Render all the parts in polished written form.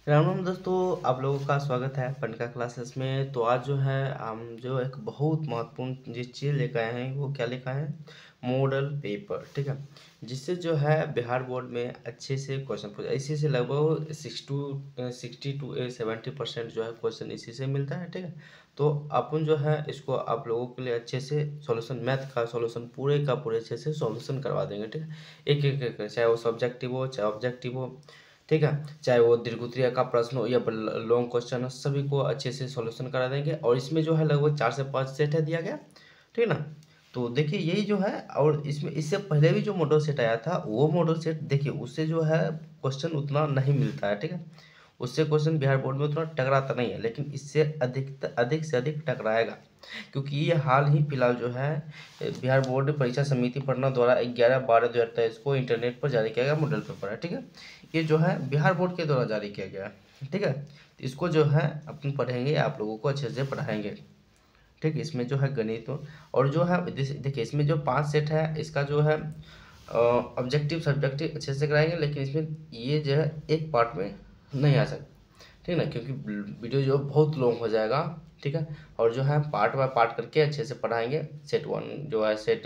राम राम दोस्तों, आप लोगों का स्वागत है पनिका क्लासेस में। तो आज जो है हम जो एक बहुत महत्वपूर्ण जिस चीज़ लेकर आए हैं वो क्या लेकर आए हैं, मॉडल पेपर। ठीक है, जिससे जो है बिहार बोर्ड में अच्छे से क्वेश्चन पूछा, इसी से लगभग 60 to 70% जो है क्वेश्चन इसी से मिलता है। ठीक है, तो अपन जो है इसको आप लोगों के लिए अच्छे से सॉल्यूशन, मैथ का सॉल्यूशन पूरे का पूरे अच्छे से सॉल्यूशन करवा देंगे। ठीक है, एक एक एक चाहे वो सब्जेक्टिव हो चाहे ऑब्जेक्टिव हो। ठीक है, चाहे वो दीर्घित का प्रश्न हो या लॉन्ग क्वेश्चन हो, सभी को अच्छे से सॉल्यूशन करा देंगे। और इसमें जो है लगभग 4 से 5 सेट है दिया गया। ठीक है ना। तो देखिए यही जो है, और इसमें इससे पहले भी जो मॉडल सेट आया था वो मॉडल सेट देखिए उससे जो है क्वेश्चन उतना नहीं मिलता है। ठीक है, उससे क्वेश्चन बिहार बोर्ड में उतना टकराता नहीं है, लेकिन इससे अधिक से अधिक टकराएगा। क्योंकि ये हाल ही फिलहाल जो है बिहार बोर्ड परीक्षा समिति पटना द्वारा 11/12/2023 को इंटरनेट पर जारी किया गया मॉडल पेपर है। ठीक है, ये जो है बिहार बोर्ड के द्वारा जारी किया गया है। ठीक है, तो इसको जो है अपन पढ़ेंगे, आप लोगों को अच्छे से पढ़ाएंगे। ठीक है, इसमें जो है गणित और जो है देखिए इसमें जो 5 सेट है इसका जो है ऑब्जेक्टिव सब्जेक्टिव अच्छे से कराएंगे, लेकिन इसमें ये जो है एक पार्ट में नहीं आ सकता। ठीक है ना, क्योंकि वीडियो जो बहुत लॉन्ग हो जाएगा। ठीक है, और जो है पार्ट बाय पार्ट करके अच्छे से पढ़ाएंगे। सेट 1 जो है सेट,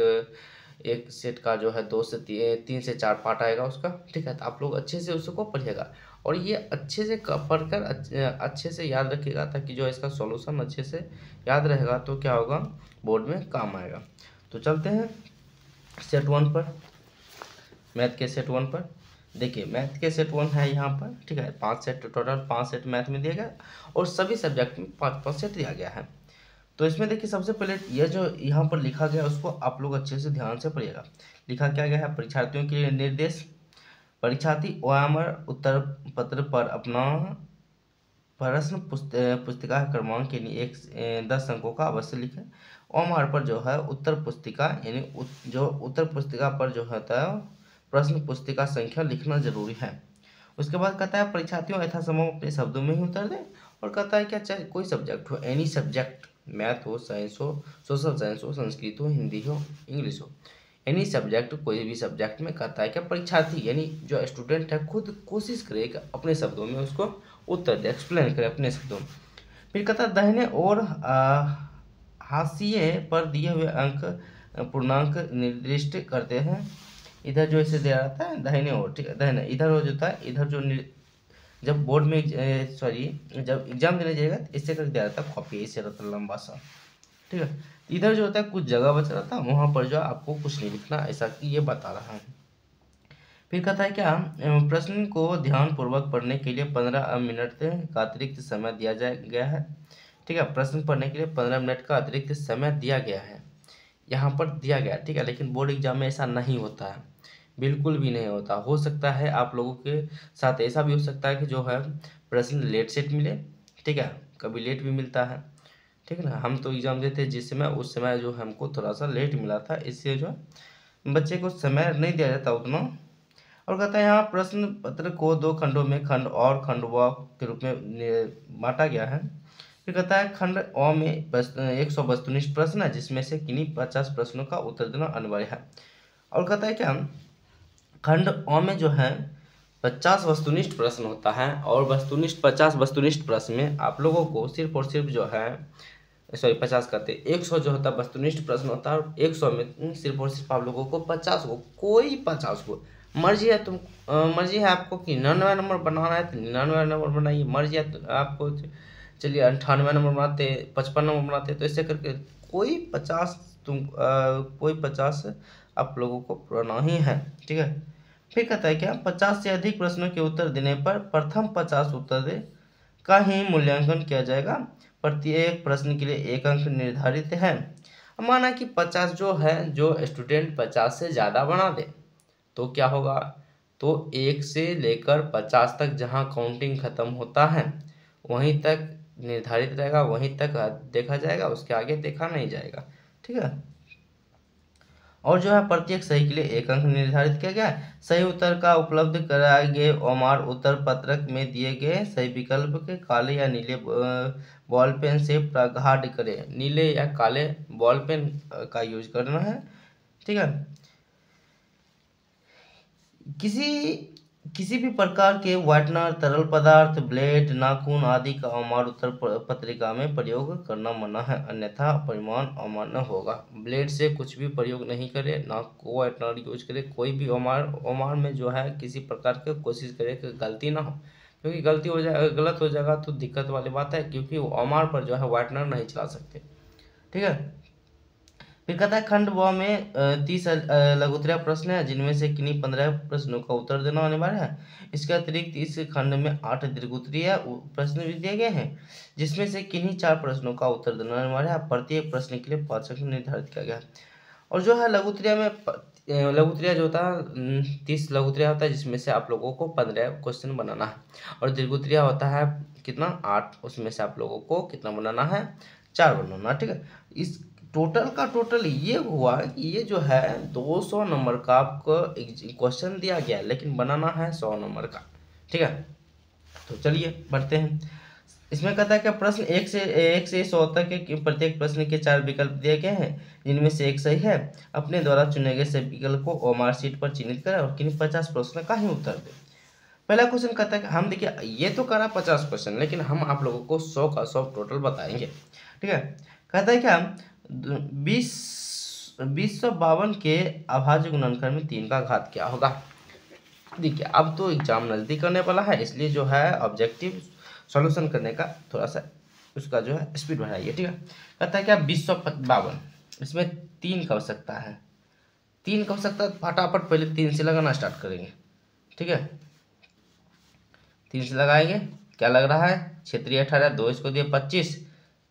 एक सेट का जो है 2 से 3 से 4 पार्ट आएगा उसका। ठीक है, तो आप लोग अच्छे से उसको पढ़िएगा और ये अच्छे से पढ़कर अच्छे से याद रखिएगा, ताकि जो है इसका सॉल्यूशन अच्छे से याद रहेगा तो क्या होगा, बोर्ड में काम आएगा। तो चलते हैं सेट 1 पर, मैथ के सेट 1 पर। देखिए मैथ के सेट 1 है यहाँ पर। ठीक है, 5 सेट, टोटल 5 सेट मैथ में दिया गया और सभी सब्जेक्ट में 5-5 सेट दिया गया है। तो इसमें देखिए सबसे पहले यह जो यहाँ पर लिखा गया उसको आप लोग अच्छे से ध्यान से पढ़िएगा। लिखा क्या गया है, परीक्षार्थियों के लिए निर्देश। परीक्षार्थी ओएमआर उत्तर पत्र पर अपना प्रश्न पुस्तिका क्रमांक यानी 10 अंकों का अवश्य लिखें। ओएमआर पर जो है उत्तर पुस्तिका यानी जो उत्तर पुस्तिका पर जो होता है प्रश्न पुस्तिका संख्या लिखना जरूरी है। उसके बाद कहता है परीक्षार्थियों यथासंभव अपने शब्दों में ही उत्तर दें। और कहता है क्या, चाहे कोई सब्जेक्ट हो, एनी सब्जेक्ट, मैथ हो, साइंस हो, सोशल साइंस हो, संस्कृत हो, हिंदी हो, इंग्लिश हो, एनी सब्जेक्ट, कोई भी सब्जेक्ट में कहता है क्या, परीक्षार्थी यानी जो स्टूडेंट है खुद कोशिश करे कि अपने शब्दों में उसको उत्तर दे, एक्सप्लेन करे अपने शब्दों में। फिर कहता है दाहिने और हाशिए पर दिए हुए अंक पूर्णांक निर्दिष्ट करते हैं। इधर जो इसे दिया जाता है दाहिने ओर, ठीक है, दाहिने इधर हो जाता है, इधर जो जब बोर्ड में सॉरी जब एग्जाम देने जाएगा तो इससे कर दिया जाता है कॉपी, इससे रहता है लंबा सा। ठीक है, इधर जो होता है कुछ जगह बच रहा था, वहां पर जो आपको कुछ नहीं लिखना, ऐसा कि ये बता रहा है। फिर कहता है क्या, प्रश्न को ध्यान पूर्वक पढ़ने के लिए 15 मिनट का अतिरिक्त समय दिया गया है। ठीक है, प्रश्न पढ़ने के लिए 15 मिनट का अतिरिक्त समय दिया गया है, यहाँ पर दिया गया। ठीक है, लेकिन बोर्ड एग्जाम में ऐसा नहीं होता है, बिल्कुल भी नहीं होता। हो सकता है आप लोगों के साथ ऐसा भी हो सकता है कि जो है प्रश्न लेट सेट मिले। ठीक है, कभी लेट भी मिलता है। ठीक है ना, हम तो एग्जाम देते जिस समय, उस समय जो हमको थोड़ा सा लेट मिला था, इससे जो है बच्चे को समय नहीं दिया जाता उतना। और कहता है यहाँ प्रश्न पत्र को 2 खंडों में खंड और खंड व के रूप में बांटा गया है। फिर कहता है खंड अ में 100 वस्तुनिष्ठ प्रश्न है, जिसमें से किन्हीं 50 प्रश्नों का उत्तर देना अनिवार्य है। और कहता है क्या, खंड अ में जो है 50 वस्तुनिष्ठ प्रश्न होता है, और 50 वस्तुनिष्ठ प्रश्न में आप लोगों को सिर्फ और सिर्फ जो है, सॉरी 50 करते 100 जो होता है वस्तुनिष्ठ प्रश्न होता है, और 100 में सिर्फ और सिर्फ आप लोगों को 50 को, कोई 50 को, मर्जी है मर्जी है आपको कि 99 नंबर बनाना है तो 99 नंबर बनाइए, मर्जी है तो आपको चलिए 98 नंबर बनाते, 55 नंबर बनाते, तो ऐसे करके कोई 50 कोई 50 आप लोगों को बनाना ही है। ठीक है, फिर कहता है क्या, 50 से अधिक प्रश्नों के उत्तर देने पर प्रथम 50 उत्तर दे का ही मूल्यांकन किया जाएगा। प्रत्येक प्रश्न के लिए 1 अंक निर्धारित है। माना कि 50 जो है, जो स्टूडेंट 50 से ज़्यादा बना दे तो क्या होगा, तो 1 से लेकर 50 तक जहाँ काउंटिंग खत्म होता है वहीं तक निर्धारित रहेगा, वहीं तक देखा जाएगा, उसके आगे देखा नहीं जाएगा। ठीक है, और जो है प्रत्येक सही के लिए 1 अंक निर्धारित किया गया है। सही उत्तर का उपलब्ध कराए गए ओमार उत्तर पत्रक में दिए गए सही विकल्प के काले या नीले बॉल पेन से प्रगाढ़ करें। नीले या काले बॉल पेन का यूज करना है। ठीक है, किसी किसी भी प्रकार के व्हाइटनर, तरल पदार्थ, ब्लेड, नाखून आदि का अमार उत्तर पत्रिका में प्रयोग करना मना है, अन्यथा परिमाण अमान्य होगा। ब्लेड से कुछ भी प्रयोग नहीं करे, ना को व्हाइटनर यूज करे, कोई भी अमार में जो है किसी प्रकार की कोशिश करे कि गलती ना हो, क्योंकि गलती हो जाए, गलत हो जाएगा तो दिक्कत वाली बात है, क्योंकि अमार पर जो है व्हाइटनर नहीं चला सकते। ठीक है। फिर कहता है खंड व में 30 लघुत्तरीय प्रश्न है, जिनमें से किन्हीं 15 प्रश्नों का उत्तर देना अनिवार्य है। इसके अतिरिक्त इस खंड में 8 दीर्घोत्तरीय प्रश्न भी दिए गए हैं, जिसमें से किन्हीं 4 प्रश्नों का उत्तर देना अनिवार्य है। प्रत्येक प्रश्न के लिए 5 अंक निर्धारित किया गया है। और जो है लघुत्तरीय में लघुत्तरीय जो होता है 30 लघुत्तरीय होता है, जिसमें से आप लोगों को 15 क्वेश्चन बनाना है। और दीर्घोत्तरीय होता है कितना 8, उसमें से आप लोगों को कितना बनाना है 4 बनाना। ठीक है। इस टोटल का टोटल ये हुआ कि ये जो है 200 नंबर का आपको क्वेश्चन दिया गया, लेकिन बनाना है 100 नंबर का। ठीक है। तो चलिए बढ़ते हैं। इसमें कहता है कि प्रश्न 1 से 100 तक के प्रत्येक प्रश्न के 4 विकल्प दिए गए हैं, जिनमें से एक सही है। अपने द्वारा चुने गए सभी विकल्प को ओमार शीट पर चिन्हित करें और किन्हीं 50 प्रश्न का ही उत्तर दें। पहला क्वेश्चन कहता है कि हम देखिए ये तो करा 50 क्वेश्चन, लेकिन हम आप लोगों को 100 का 100 टोटल बताएंगे। ठीक है। कहता है क्या 2052 के अभाज्य गुणनखंड में 3 का घात क्या होगा। देखिए अब तो एग्जाम नज़दीक करने वाला है, इसलिए जो है ऑब्जेक्टिव सॉल्यूशन करने का थोड़ा सा उसका जो है स्पीड बढ़ाइए। ठीक है। कहता है क्या 2052, इसमें 3 का हो सकता है, 3 का हो सकता है। फटाफट पहले 3 से लगाना स्टार्ट करेंगे। ठीक है। 3 से लगाएंगे, क्या लग रहा है क्षेत्रीय 18, 2 इसको दिए 25,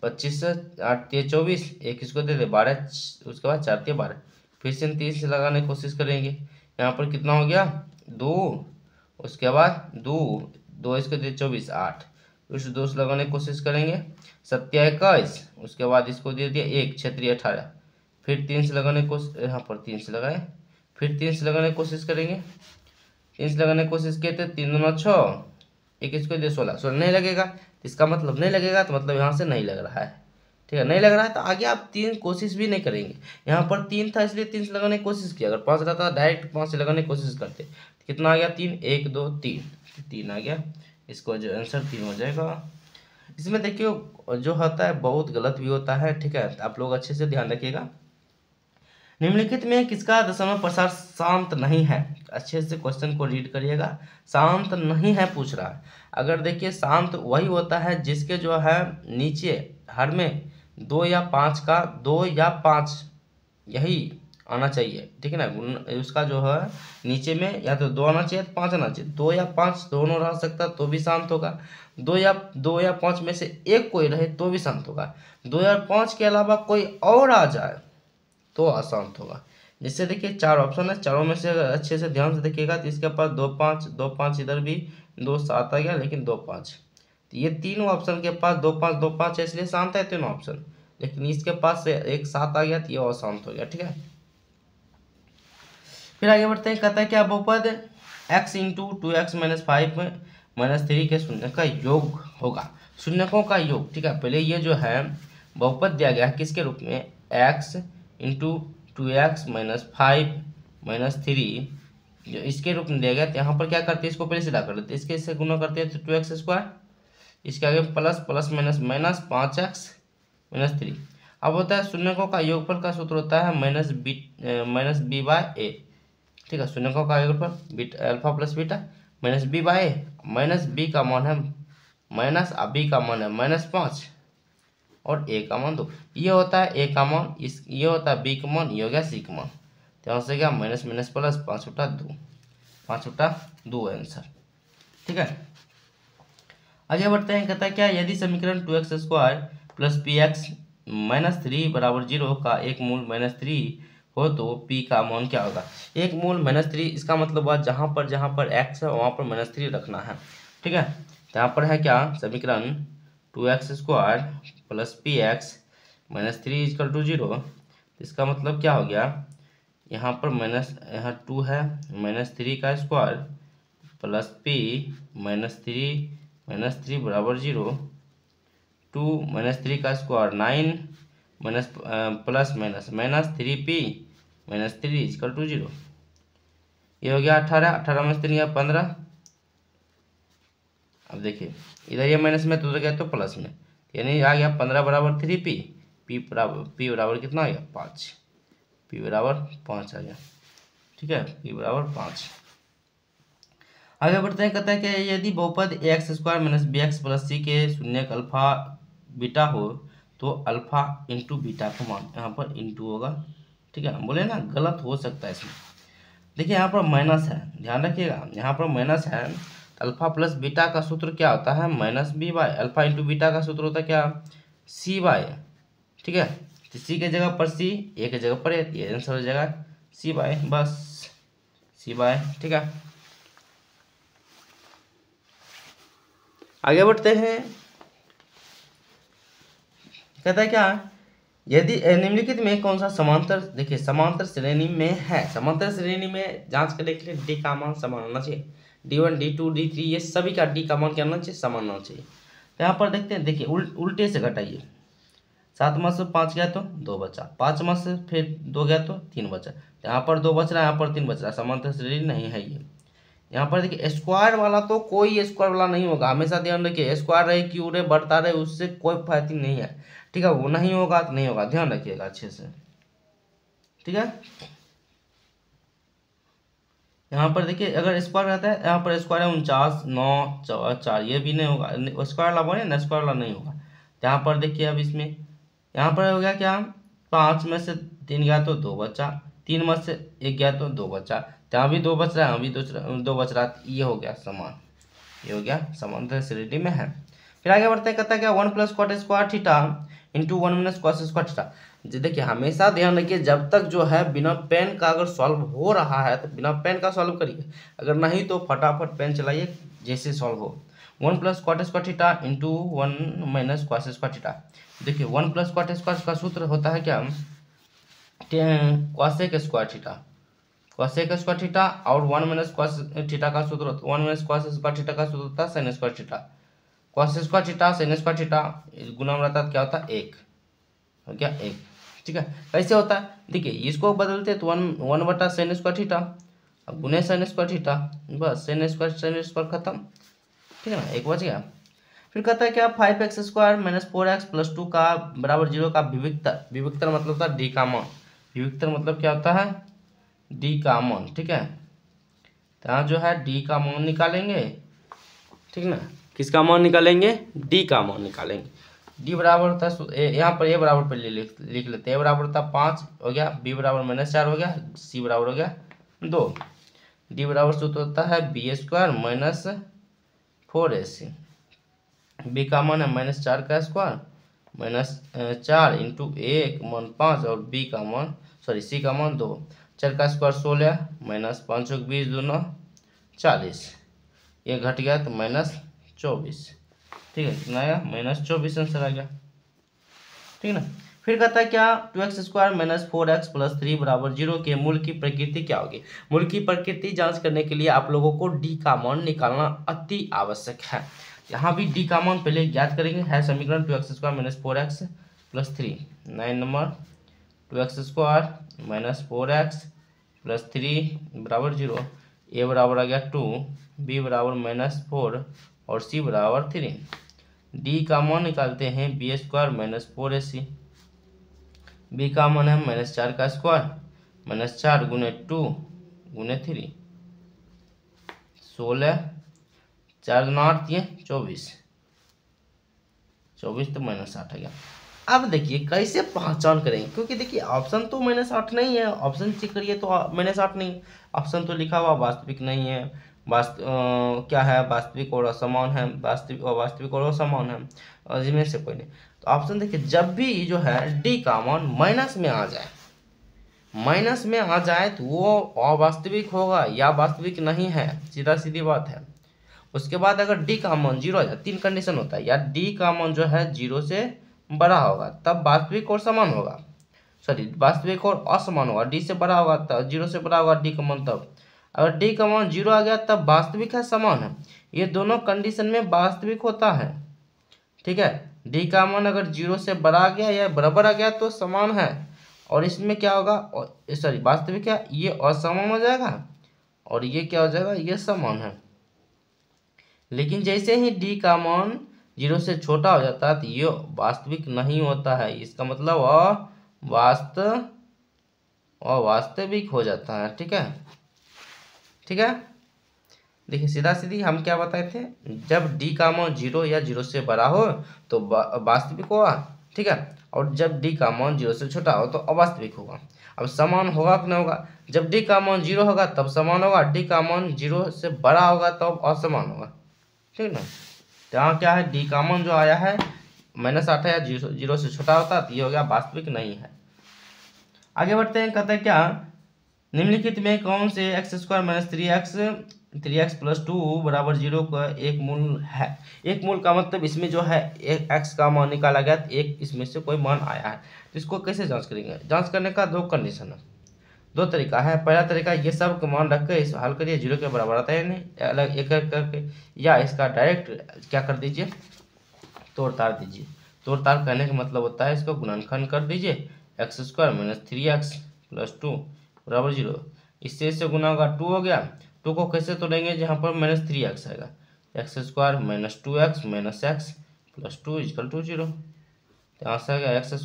25 से 8 दिए 24, 1 इसको दे दे 12, उसके बाद 4 दिए 12। फिर से 3 से लगाने की कोशिश करेंगे। यहाँ पर कितना हो गया 2, उसके बाद 2 इसको दिए 24, 8, फिर से 2 से लगाने की कोशिश करेंगे। 7 21, उसके बाद इसको दे दिया 1, क्षेत्रीय 18। फिर 3 से लगाने की कोशिश, यहाँ पर 3 से लगाए, फिर 3 से लगाने की कोशिश करेंगे। 3 से लगाने की कोशिश किए थे, 3 दूना 6, 1 इसको दे 16, 16 नहीं लगेगा, इसका मतलब नहीं लगेगा, तो मतलब यहाँ से नहीं लग रहा है। ठीक है। नहीं लग रहा है तो आगे आप 3 कोशिश भी नहीं करेंगे। यहाँ पर 3 था इसलिए 3 से लगाने की कोशिश किया, अगर 5 रहता डायरेक्ट 5 से लगाने की कोशिश करते। कितना आ गया 3, 1 2 3, 3 आ गया, इसको जो आंसर 3 हो जाएगा। इसमें देखिए जो होता है बहुत गलत भी होता है। ठीक है। आप लोग अच्छे से ध्यान रखिएगा। निम्नलिखित में किसका दशमलव प्रसार शांत नहीं है। अच्छे से क्वेश्चन को रीड करिएगा। शांत नहीं है पूछ रहा है। अगर देखिए शांत वही होता है जिसके जो है नीचे हर में 2 या 5 का 2 या 5 यही आना चाहिए। ठीक है ना। उसका जो है नीचे में या तो 2 आना चाहिए 5 आना चाहिए। 2 या 5 दोनों रह सकता तो भी शांत होगा। 2 या 5 में से एक कोई रहे तो भी शांत होगा। 2 या 5 के अलावा कोई और आ जाए तो अशांत होगा। जैसे देखिए 4 ऑप्शन है, चारों में से अच्छे से ध्यान से देखिएगा तो इसके पास 2 5 2 5 इधर भी 2 7 आ गया, लेकिन 2 5, तो ये तीनों ऑप्शन के पास 2 5 2 5 है, इसलिए शांत है तीनों ऑप्शन। लेकिन इसके पास से 1 7 आ गया तो ये अशांत हो गया। ठीक है। फिर आगे बढ़ते हैं। कहता है क्या बहुपद x into 2x minus 5 minus 3 के शून्य का योग होगा। शून्यकों का योग। ठीक है। पहले ये जो है बहुपद दिया गया है किसके रूप में, x into 2x minus 5 minus 3, जो इसके रूप में दिया गया। तो यहाँ पर क्या करते हैं, इसको पहले सीधा कर लेते हैं, इसके इससे गुना करते हैं तो 2x स्क्वायर, इसके आगे plus plus minus minus 5x minus 3। अब होता है शून्यकों का योगफल का सूत्र होता है माइनस बी बाय ए। ठीक है। शून्यकों का योगफल beta alpha plus beta minus B by A. Minus B का मान है माइनस, बी का मान है -5 और ए का मान 2। ये होता है ए का मान, इस ये होता है बी का मान, ये हो गया सी का मान। तो यहाँ से क्या माइनस माइनस प्लस 5 बटा 2, 5 बटा 2 आंसर। ठीक है। आगे बढ़ते हैं। कहता है क्या यदि समीकरण 2x square plus px minus 3 बराबर 0 का एक मूल -3 हो तो p का मान क्या होगा। एक मूल -3 इसका मतलब हुआ जहाँ पर x है वहाँ पर -3 रखना है। ठीक है। तो यहाँ पर है क्या समीकरण 2x square plus px minus 3 equal to 0। इसका मतलब क्या हो गया, यहाँ पर यहाँ 2 है -3 का स्क्वायर प्लस p -3 बराबर 0, 2 -3 का square 9 minus plus minus 3p minus 3 equal to 0। ये हो गया 18, 18 में 3 15, अब देखिए इधर ये माइनस में तो उधर गया तो प्लस में, यानी आ गया 15 बराबर 3p, पी बराबर कितना आ गया 5, पी बराबर 5 आ गया। ठीक है, पी बराबर 5। आगे बढ़ते हैं, कहता है कि यदि बहुपद X square minus B X plus C के शून्यक अल्फा बीटा हो तो अल्फा इंटू बीटा का मान यहाँ पर इंटू होगा। ठीक है, बोले ना गलत हो सकता है इसमें। देखिए यहाँ पर माइनस है, ध्यान रखिएगा, यहाँ पर माइनस है। अल्फा प्लस बीटा का सूत्र क्या होता है, minus B by alpha into beta का सूत्र होता है क्या, सी बाय। ठीक है, तो सी के जगह पर सी, ए के जगह पर ए, ये आंसर हो जाएगा सी बाय, बस सी बाय। ठीक है, आगे बढ़ते हैं, कहता है क्या, यदि निम्नलिखित में कौन सा समांतर, देखिए समांतर श्रेणी में है, समांतर श्रेणी में जांच करने के लिए डी का मान समान होना चाहिए, D1 D2 D3 ये सभी का डी का मान क्या होना चाहिए, समान होना चाहिए। तो यहाँ पर देखते हैं, देखिए उल्टे से घटाइए, 7 में से 5 गया तो 2 बचा, 5 में से फिर 2 गया तो 3 बचा, यहाँ पर 2 बच रहा है, यहाँ पर 3 बच रहा है, समांतर श्रेणी नहीं है ये। यहाँ पर देखिए स्क्वायर वाला तो कोई स्क्वायर वाला नहीं होगा, हमेशा ध्यान रखिए, स्क्वायर रहे क्यूब रहे बढ़ता रहे उससे कोई फायदा नहीं है। ठीक है, वो नहीं होगा तो नहीं होगा, ध्यान रखिएगा अच्छे से। ठीक है, यहाँ पर देखिए अगर स्क्वायर रहता है, यहाँ पर स्क्वायर है 49 9 4, ये भी नहीं होगा, स्क्वायर वाला बोले ना स्क्वायर वाला नहीं होगा। यहाँ पर देखिए अब इसमें यहाँ पर हो गया क्या, 5 में से 3 गया तो 2 बचा, 3 में से 1 गया तो 2 बचा, यहाँ भी 2 बच रहा है, यहाँ भी 2 बच रहा है, ये हो गया समान, ये हो गया समांतर श्रेणी में है। फिर आगे बढ़ते हैं, कहता है क्या 1 plus cot square theta into 1 minus cos square theta. देखिए हमेशा ध्यान रखिए, जब तक जो है बिना पेन का अगर सॉल्व हो रहा है तो बिना पेन का सॉल्व करिए, अगर नहीं तो फटाफट पेन चलाइए जैसे सॉल्व हो। 1 plus cot square theta into 1 minus cos square theta. देखिए 1 प्लस कॉट स्क्वायर का सूत्र होता है क्या, cosec square theta, cosec square theta, और 1 माइनस कॉस थीटा का सूत्र, 1 माइनस कॉस स्क्वायर थीटा का सूत्र होता है sine square theta. Cos square theta sine square theta गुना में रहता है, क्या होता है 1, हो गया 1। ठीक है, कैसे होता है, देखिए इसको बदलते तो 1 बटा साइन स्क्वायर थीटा, अब गुने साइन स्क्वायर थीटा, बस साइन स्क्वायर खत्म। ठीक है ना, 1 बच गया। फिर कहता है क्या 5x square minus 4x plus 2 का बराबर 0 का विविक्तर, विविक्तर मतलब होता है डी का मान, विविक्तर मतलब क्या होता है, डी का मान। ठीक है, तो यहाँ जो है डी का मान निकालेंगे, ठीक ना, किसका मान निकालेंगे, डी का मान निकालेंगे। डी बराबर होता है, यहाँ पर ए बराबर पर लिख लेते हैं, ए बराबर होता है 5 हो गया, बी बराबर -4 हो गया, सी बराबर हो गया 2, डी बराबर सूत्र होता है B square minus 4ac, B का मान है -4 का स्क्वायर -4 इंटू ए का मान 5 और बी का मान सी का मान 2, 4 का स्क्वायर 16 माइनस 5 20 दूना 40, ये घट गया तो -24। ठीक है, कितना आया -24 आंसर आ गया। ठीक है ना, फिर कहता है क्या 2x square minus 4x plus 3 बराबर 0 के मूल की प्रकृति क्या होगी। मूल की प्रकृति जांच करने के लिए आप लोगों को डी का मान निकालना अति आवश्यक है। यहाँ भी डी का मान पहले ज्ञात करेंगे, है समीकरण 2x square minus 4x plus 3, 9 number 2x square minus 4x plus 3 बराबर 0, ए बराबर आ गया 2, बी बराबर -4 और सी बराबर 3। डी का मान निकालते हैं B square minus 4ac, B का मान है -4 का स्क्वायर -4 गुने 2 गुने 3, 16 4 8 ये 24 तो -8 आ गया। अब देखिए कैसे पहचान करेंगे, क्योंकि देखिए ऑप्शन तो -8 नहीं है, ऑप्शन चेक करिए तो -8 नहीं, ऑप्शन तो लिखा हुआ वास्तविक नहीं है, क्या है वास्तविक और असमान है, वास्तविक और असमान है, और जिनमें से कोई नहीं। तो ऑप्शन देखिए जब भी जो है डी का मान माइनस में आ जाए, माइनस में आ जाए तो वो अवास्तविक होगा या वास्तविक नहीं है, सीधा सीधी बात है। उसके बाद अगर डी का मान 0 आ जाए, 3 कंडीशन होता है, या डी का मान जो है 0 से बड़ा होगा तब वास्तविक और समान होगा, वास्तविक और असमान होगा, डी से बड़ा होगा तब 0 से बड़ा होगा डी का मान, तब अगर डी का मान 0 आ गया तब वास्तविक है समान है, ये दोनों कंडीशन में वास्तविक होता है। ठीक है, डी का मान अगर 0 से बड़ा आ गया या बराबर आ गया तो समान है, और इसमें क्या होगा, वास्तविक है, ये असमान हो जाएगा और ये क्या हो जाएगा, ये समान है। लेकिन जैसे ही डी का मान 0 से छोटा हो जाता है तो ये वास्तविक नहीं होता है, इसका मतलब अवास्तविक हो जाता है। ठीक है, ठीक है। देखिए सीधा सीधी हम क्या बताए थे, जब डी का मान 0 या 0 से बड़ा हो तो वास्तविक होगा। ठीक है, और जब डी का मान 0 से छोटा हो तो अवास्तविक होगा। अब समान होगा कि नहीं होगा, जब डी का मान 0 होगा तब समान होगा, डी का मान 0 से बड़ा होगा तब असमान होगा। ठीक ना, तो यहाँ क्या है, डी का मान जो आया है -8 है या 0 से छोटा होता है तो ये हो गया वास्तविक नहीं है। आगे बढ़ते हैं, कहते हैं क्या, निम्नलिखित में कौन से x² - 3x + 2 = 0 का एक मूल है। एक मूल का मतलब इसमें जो है एक x का मान निकाला गया तो एक इसमें से कोई मान आया है, तो इसको कैसे जांच करेंगे। जांच करने का दो कंडीशन है, दो तरीका है। पहला तरीका, ये सब का मान रख कर इस हल करिए, 0 के बराबर आता है नहीं, अलग एक करके, या इसका डायरेक्ट क्या कर दीजिए, तोड़ ताड़ दीजिए। तोड़ ताड़ करने का मतलब होता है इसको गुणनखंड कर दीजिए, x² - 3x + 2 = 0। इससे गुना होगा 2 हो गया, 2 को कैसे तोड़ेंगे, जहाँ पर -3x आएगा, x² - 2x - x + 2 = 0। तो यहाँ से आ गया x²,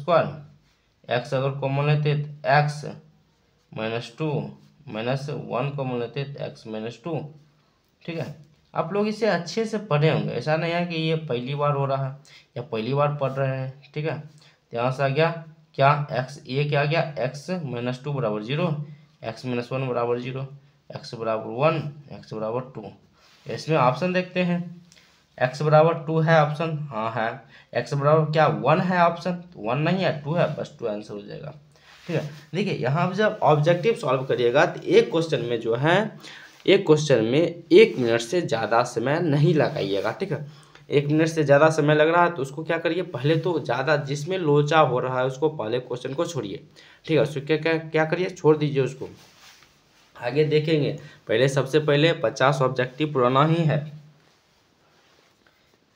x अगर कॉमन लेते तो x -2 -1 कॉमन लेते तो x -2। ठीक है, आप लोग इसे अच्छे से पढ़े होंगे, ऐसा नहीं है कि ये पहली बार हो रहा है या पहली बार पढ़ रहे हैं। ठीक है, तो यहाँ से आ गया क्या, x, ये क्या आ गया, x - 2 = 0, x - 1 = 0, x = 1, x = 2। इसमें ऑप्शन देखते हैं, x = 2 है ऑप्शन, हाँ है। x बराबर क्या 1 है ऑप्शन, तो 1 नहीं है 2 है, बस 2 आंसर हो जाएगा। ठीक है, देखिए यहाँ पर जब ऑब्जेक्टिव सॉल्व करिएगा तो एक क्वेश्चन में जो है, एक क्वेश्चन में 1 मिनट से ज़्यादा समय नहीं लगाइएगा। ठीक है, 1 मिनट से ज़्यादा समय लग रहा है तो उसको क्या करिए, पहले तो ज़्यादा जिसमें लोचा हो रहा है उसको पहले क्वेश्चन को छोड़िए। ठीक है, उसको क्या क्या क्या करिए, छोड़ दीजिए उसको, आगे देखेंगे। पहले सबसे पहले 50 ऑब्जेक्टिव पुराना ही है।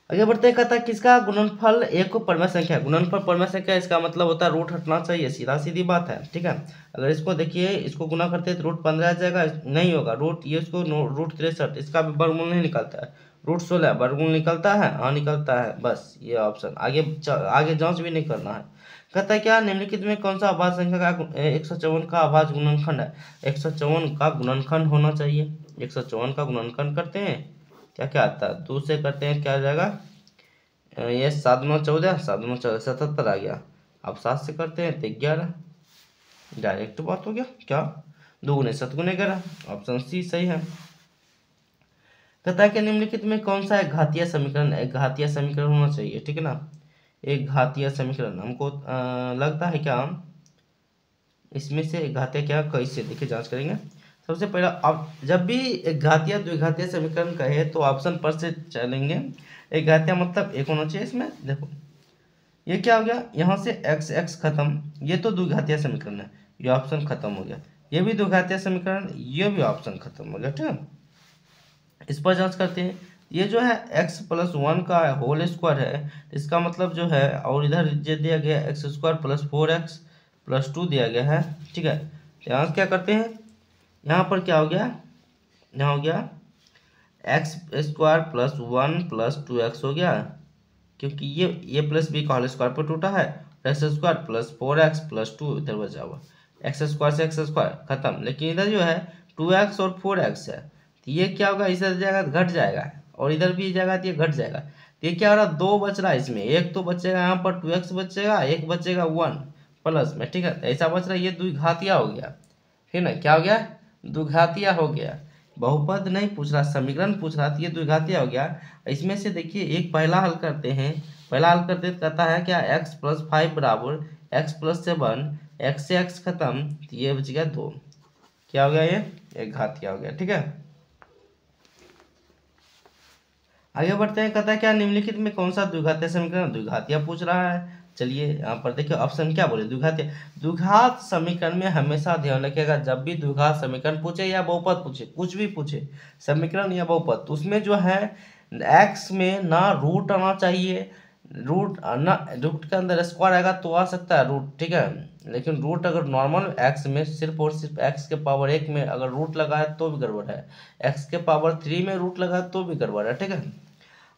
आगे बढ़ते कहता है किसका गुणनफल एक को परमेय संख्या, गुणनफल परमेय संख्या, इसका मतलब होता है रूट हटना चाहिए, सीधा सीधी बात है। ठीक है, अगर इसको देखिए, इसको गुना करते हैं तो रूट 15 आ जाएगा, नहीं होगा रूट, ये इसको रूट 63, इसका भी वर्गमूल नहीं निकलता है, रूट 16 वर्गमूल निकलता है, हाँ निकलता है, बस ये ऑप्शन, आगे जांच भी नहीं करना है। कहता है क्या, निम्नलिखित में कौन सा अभाज्य संख्या का 154 का अभाज्य गुणनखंड है। 154 का गुणनखंड होना चाहिए, 154 का गुणनखंड करते हैं, क्या क्या आता है, 2 से करते हैं, क्या आ जाएगा, ये 7 9 14, 7 9 14 77 आ गया। अब 7 से करते हैं तो 11, डायरेक्ट बात हो गया, क्या 2 × 7 × 11, ऑप्शन सी सही है। कहता है कि निम्नलिखित में कौन सा एक घातीय समीकरण, एक घातीय समीकरण होना चाहिए। ठीक है ना, एक घातीय समीकरण हमको लगता है क्या, इसमें से एक घातीय क्या, कैसे देखिए जांच करेंगे। सबसे पहला, अब जब भी एक घातीय द्विघातीय समीकरण कहे तो ऑप्शन पर से चलेंगे। एक घातीय मतलब एक होना चाहिए इसमें, देखो ये क्या हो गया, यहाँ से x खत्म, ये तो द्विघातीय समीकरण है, ये ऑप्शन खत्म हो गया, ये भी द्विघातीय समीकरण, ये भी ऑप्शन खत्म हो गया। ठीक है, इस पर जांच करते हैं, ये जो है x + 1 का होल स्क्वायर है, इसका मतलब जो है, और इधर जो दिया गया x² + 4x + 2 दिया गया है। ठीक है, तो यहाँ क्या करते हैं, यहाँ पर क्या हो गया, यहाँ हो गया x² + 1 + 2x हो गया, क्योंकि ये प्लस बी का होल स्क्वायर पर टूटा है, x² + 4x + 2 इधर बचा हुआ, x² से x² खत्म, लेकिन इधर जो है 2x और 4x है, तो ये क्या होगा, इधर जाएगा तो घट जाएगा, और इधर भी जाएगा तो ये घट जाएगा, तो ये क्या हो रहा है, 2 बच रहा है इसमें, एक तो बचेगा यहाँ पर 2x बचेगा, एक बचेगा 1 प्लस में। ठीक है, ऐसा बच रहा है, ये द्विघातीय हो गया। ठीक ना, क्या हो गया, द्विघातीय हो गया, बहुपद नहीं पूछ रहा, समीकरण पूछ रहा, तो ये द्विघातीय हो गया। इसमें से देखिए एक पहला हल करते हैं, पहला हल करते कहता है क्या, x + 5 = x + 7, x से x खत्म, तो ये बच गया 2, क्या हो गया, ये एक घातीय हो गया। ठीक है, आगे बढ़ते हैं, कहता है क्या, निम्नलिखित में कौन सा द्विघातीय समीकरण, द्विघातीय पूछ रहा है। चलिए यहाँ पर देखिए ऑप्शन क्या बोले, द्विघातीय। द्विघात समीकरण में हमेशा ध्यान रखिएगा, जब भी द्विघात समीकरण पूछे या बहुपद पूछे, कुछ भी पूछे, समीकरण या बहुपद, तो उसमें जो है x में ना रूट आना चाहिए, रूट के अंदर स्क्वायर आएगा तो आ सकता है रूट। ठीक है, लेकिन रूट अगर नॉर्मल x में सिर्फ और सिर्फ x के पावर 1 में अगर रूट लगा है तो भी गड़बड़ है, x के पावर 3 में रूट लगा है तो भी गड़बड़ है। ठीक है,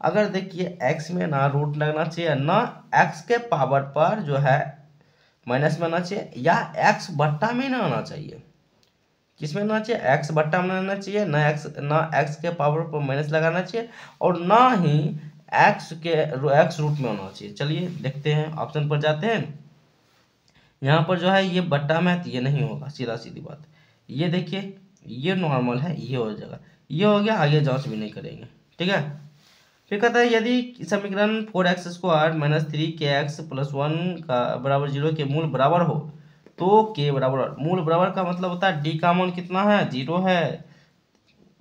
अगर देखिए x में ना रूट लगना चाहिए, ना x के पावर पर जो है माइनस में आना चाहिए, या x बट्टा में ना आना चाहिए। किसमें आना चाहिए? x बट्टा में आना चाहिए, ना x के पावर पर माइनस लगाना चाहिए, और ना ही x रूट में आना चाहिए। चलिए देखते हैं, ऑप्शन पर जाते हैं। यहाँ पर जो है ये बट्टा में है तो ये नहीं होगा, सीधा सीधी बात। ये देखिए ये नॉर्मल है, ये हो जाएगा, ये हो गया, आगे जांच भी नहीं करेंगे, ठीक है। फिर कहता है यदि समीकरण 4x² माइनस 3kx प्लस 1 का बराबर 0 के मूल बराबर हो तो k बराबर, मूल बराबर का मतलब होता है d का मान कितना है? 0 है,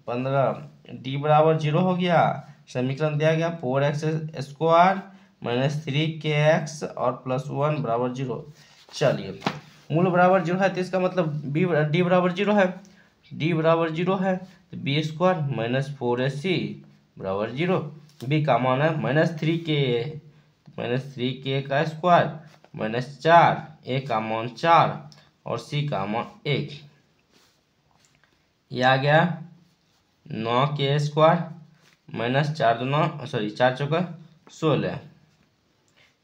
15, d बराबर 0 हो गया। समीकरण दिया गया 4x² माइनस 3kx और प्लस 1 बराबर 0। चलिए मूल बराबर 0 है तो इसका मतलब d बराबर 0 है, d बराबर 0 है तो b² माइनस 4ac बराबर 0। b का मान है -3k का स्क्वायर माइनस 4, a का मान 4 और c का मान 1। ये आ गया 9k² माइनस 4 चौका 16,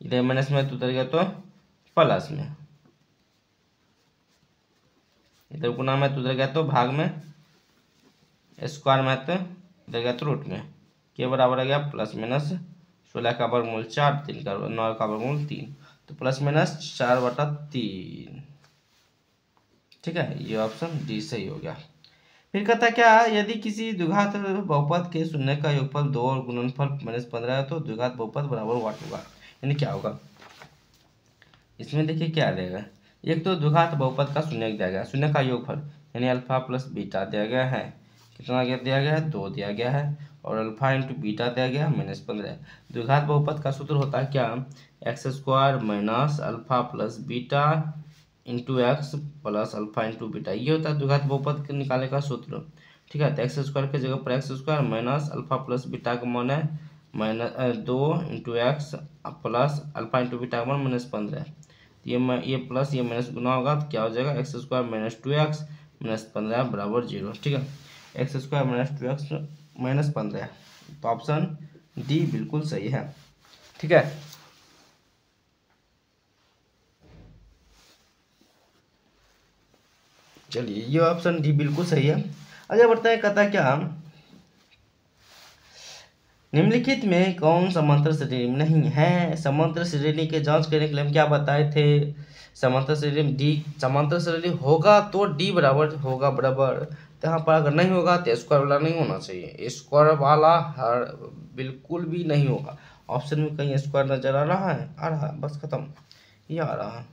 इधर माइनस में तो उतर गया तो प्लस में, इधर गुना में तो उधर गया तो भाग में, स्क्वायर में तो इधर गया तो रूट में, के बराबर आ गया प्लस माइनस 16 का वर्गमूल 4, 3 का 9 का वर्गमूल 3, तो प्लस माइनस 4/3, ठीक है। ये ऑप्शन डी सही हो गया। फिर कहता क्या, यदि किसी द्विघात बहुपद के शून्य का योगफल 2 और गुणनफल -15 है तो द्विघात बहुपद बराबर वाट होगा, यानी क्या होगा? इसमें देखिए क्या रहेगा, एक तो द्विघात बहुपद का शून्य दिया गया, शून्य का योगफल यानी अल्फा प्लस बीटा दिया गया है, कितना दिया गया है? 2 दिया गया है, और अल्फा इंटू बीटा दिया गया -15। द्विघात बहुपद का सूत्र होता है क्या? x² minus alpha plus beta into x plus alpha into beta, ये होता है द्विघात बहुपद के निकालने का सूत्र, ठीक है। तो x² की जगह पर x² minus alpha plus beta का मान है -2 into x plus alpha into beta का मान -15। ये प्लस ये माइनस गुना होगा तो क्या हो जाएगा? x² माइनस 2x माइनस 15 बराबर 0, ठीक है। x² माइनस 2x माइनस 15, तो ऑप्शन डी बिल्कुल सही है, ठीक है। चलिए ये ऑप्शन डी बिल्कुल सही है। आगे बढ़ते हैं, कहता है क्या, निम्नलिखित में कौन समांतर श्रेणी में नहीं है? समांतर श्रेणी के जांच करने के लिए हम क्या बताए थे? समांतर श्रेणी में डी, समांतर श्रेणी होगा तो डी बराबर होगा बराबर, तो यहाँ पर अगर नहीं होगा तो स्क्वायर वाला नहीं होना चाहिए, स्क्वायर वाला हर बिल्कुल भी नहीं होगा। ऑप्शन में कहीं स्क्वायर नजर आ रहा है? आ रहा है, बस खत्म, ये आ रहा है,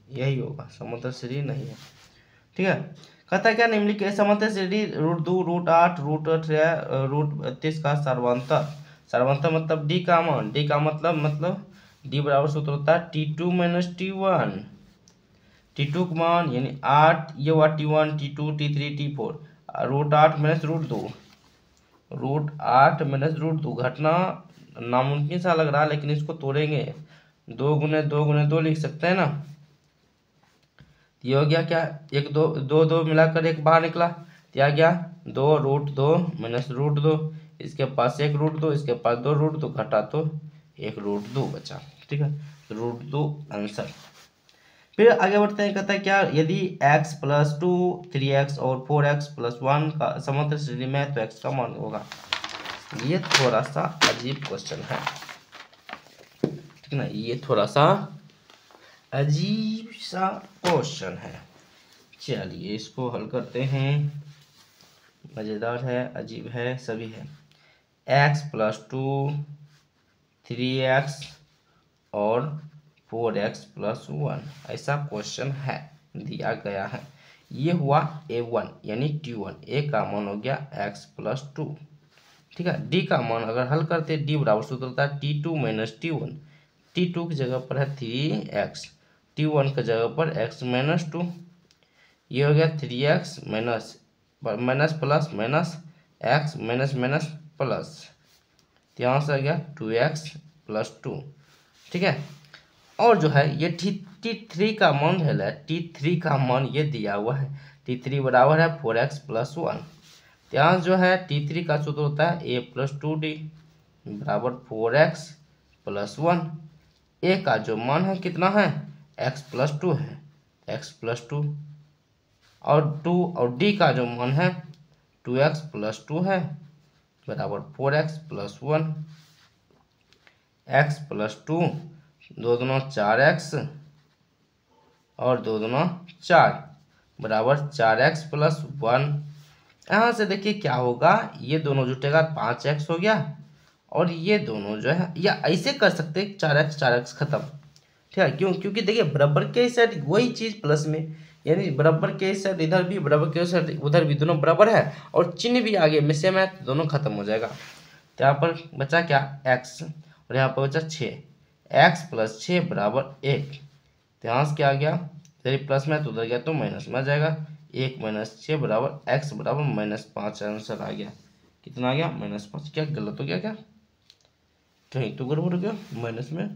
यही होगा, समांतर श्रेणी नहीं है, ठीक है। कहता है क्या, निम्नलिखित समांतर श्रेणी √2 √8 √32 का सर्वांतर मतलब डी का मान, डी का मतलब डी बराबर सूत्र होता है T2 माइनस T1, T2 का मान यानी 8, ये हुआ T1 T2 T3 T4, √8 minus √2, √8 minus √2, घटना नामुमकिन सा लग रहा है लेकिन इसको तोड़ेंगे, 2 गुने 2 गुने 2 लिख सकते हैं ना। ये हो गया क्या, एक दो मिलाकर एक बाहर निकला, तो आ गया 2 √2 माइनस √2, इसके पास 1 √2, इसके पास 2 √2, घटा तो 1 √2 बचा, ठीक है, √2 आंसर। फिर आगे बढ़ते हैं, कहता है क्या, यदि x + 2 3x और 4x + 1 का समांतर श्रेणी में है तो x का मान होगा। ये थोड़ा सा अजीब क्वेश्चन है, ठीक ना, ये थोड़ा सा अजीब सा क्वेश्चन है। चलिए इसको हल करते हैं, मज़ेदार है, अजीब है, सभी है। x + 2 3x और 4x + 1 ऐसा क्वेश्चन है, दिया गया है। ये हुआ a1 यानी T1, a का मान हो गया x + 2, ठीक है। d का मान अगर हल करते d बराबर सूत्र होता है T2 माइनस T1, T2 की जगह पर है 3x, T1 की जगह पर x - 2, ये हो गया 3x minus plus minus x minus minus plus, तो यहाँ से आ गया 2x + 2, ठीक है। और जो है ये T3 का मान है, T3 का मान ये दिया हुआ है, T3 बराबर है 4x + 1, यहाँ जो है T3 का सूत्र होता है a + 2d, बराबर 4x प्लस 1। ए का जो मान है कितना है, x प्लस 2 है, x प्लस 2 और डी का जो मान है 2x प्लस 2 है बराबर 4x प्लस 1। x प्लस 2 दो दूना 4x और दो दूना 4 बराबर 4x प्लस 1। यहाँ से देखिए क्या होगा, ये दोनों जुटेगा 5x हो गया और ये दोनों जो है, या ऐसे कर सकते हैं 4x खत्म। ठीक है, क्यों? क्योंकि देखिए बराबर के साइड वही चीज प्लस में, यानी बराबर के साइड इधर भी, बराबर के साइड उधर भी, दोनों बराबर है और चिन्ह भी आगे में सेम है, तो दोनों खत्म हो जाएगा। तो यहाँ पर बचा क्या, x और यहाँ पर बचा 6, x प्लस 6 बराबर 1। तो यहाँ से क्या आ गया, यदि प्लस में तो उधर गया तो माइनस में आ जाएगा। 1 माइनस 6 बराबर x बराबर -5 आंसर आ गया। कितना आ गया, -5। क्या गलत हो गया क्या, कहीं तो गड़बड़ हो गया माइनस में।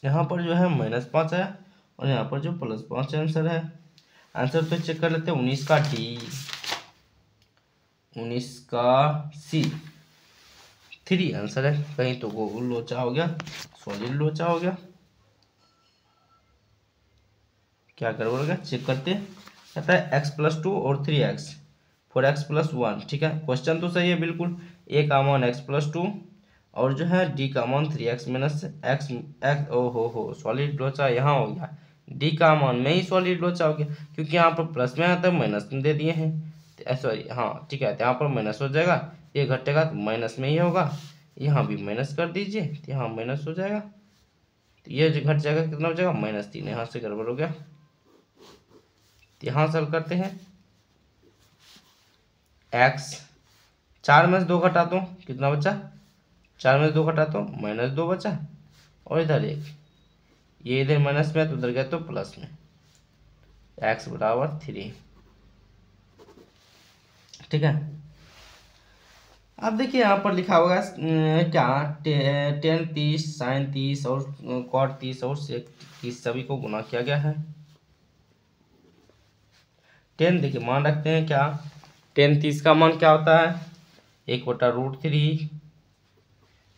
यहाँ पर जो है -5 आया और यहाँ पर जो +5 आंसर है। आंसर तो चेक कर लेते हैं, 19 का डी, 19 का सी 3 आंसर है। कहीं तो वो लोचा हो गया, सॉलिड लोचा हो गया, क्या गड़बड़ हो गया, चेक करते हैं। कहता है x प्लस 2 और 3x 4x प्लस 1। ठीक है, क्वेश्चन तो सही है बिल्कुल। ए का मान x प्लस 2 और जो है डी का मान 3x माइनस एक्स एक्स, ओ हो सॉलिड लोचा यहाँ हो गया। डी का मान में ही सॉलिड लोचा हो गया, क्योंकि यहाँ पर प्लस में आता है, माइनस में दे दिए हैं। सॉरी हाँ ठीक है, तो यहाँ पर माइनस हो जाएगा, ये घटेगा तो माइनस में ही होगा। यहाँ भी माइनस कर दीजिए तो यहाँ माइनस हो जाएगा, तो ये जो घट जाएगा कितना हो जाएगा, -3। यहाँ से गड़बड़ हो गया, यहाँ सॉल्व करते हैं। x 4 में से 2 घटा दो कितना बचा, 4 में से 2 घटा दो -2 बचा और इधर 1, ये इधर माइनस में तो उधर गया तो प्लस में, x बराबर 3। ठीक है, अब देखिए यहाँ पर लिखा होगा क्या, tan 30 sin 30 और cot 30 और sec 30 सभी को गुना किया गया है। 10 देखिए मान रखते हैं क्या, tan 30 का मान क्या होता है, 1/√3।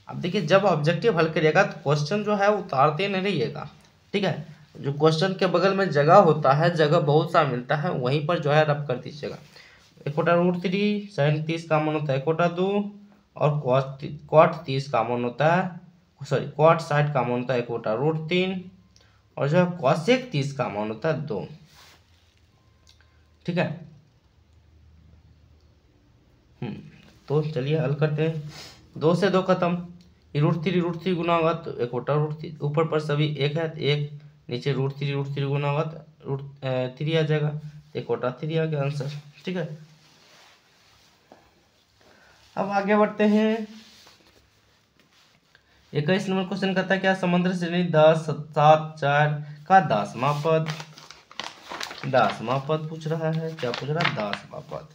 अब देखिए जब ऑब्जेक्टिव हल करिएगा तो क्वेश्चन जो है उतारते नहीं रहिएगा। ठीक है, जो क्वेश्चन के बगल में जगह होता है, जगह बहुत सा मिलता है, वहीं पर जो है रब कर दीजिएगा। 1/√3 sin 30 का मान होता है 1/2 और cot 30 का मान होता है, सॉरी cot 60 का मान होता है 1/√3 और जो है cosec 30 का मान होता है 2। ठीक है, तो चलिए हल करते हैं। 2 से 2 खत्म, √3 गुना होगा तो 1/√3, ऊपर पर सभी 1 है तो 1, नीचे √3 गुना होगा तो √3 आ जाएगा, 1/3 आ गया आंसर। ठीक है, अब आगे बढ़ते हैं। 21 नंबर क्वेश्चन कहता है क्या, समुद्र श्रेणी 10 7 4 का 10वां पद, 10वां पद पूछ रहा है, क्या पूछ रहा है, 10वां पद,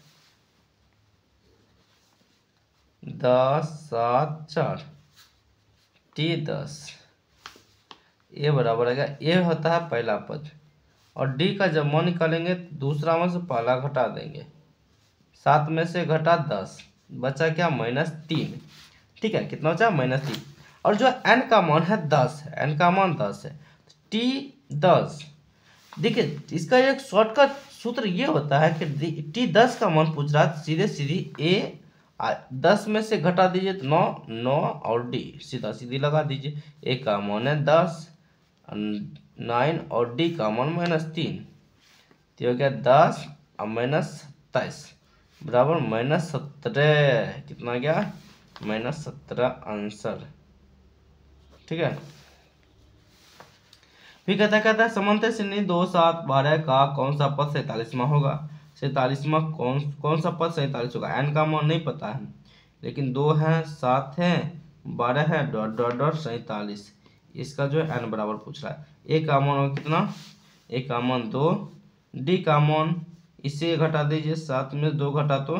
10 7 4 T10, ये बराबर आएगा, ये होता है पहला पद और डी का जब मान निकालेंगे तो दूसरा में से पहला घटा देंगे, 7 में से घटा 10, बचा क्या, -3। ठीक है, कितना बचा, -3। और जो n का मान है 10 है, n का मान 10 है, T10। देखिए इसका एक शॉर्टकट सूत्र ये होता है कि T10 का मान पूछ रहा है, सीधे सीधी a 10 में से घटा दीजिए तो 9 और डी सीधा सीधी लगा दीजिए। ए का मान है 10 9 और डी का मान -3, तो हो गया 10 और -27 बराबर -17। कितना गया, -17 आंसर। ठीक है, फिर कहता है समांतर श्रेणी 2 7 12 का कौन सा पद 47वां होगा। 47वां कौन सा पद 47 होगा, n का मान नहीं पता है, लेकिन 2 है 7 है 12 है डॉट डॉट डॉट 47, इसका जो है n बराबर पूछ रहा है। ए का मान होगा कितना, ए का मान 2, डी का मान इसे घटा दीजिए, 7 में 2 घटा तो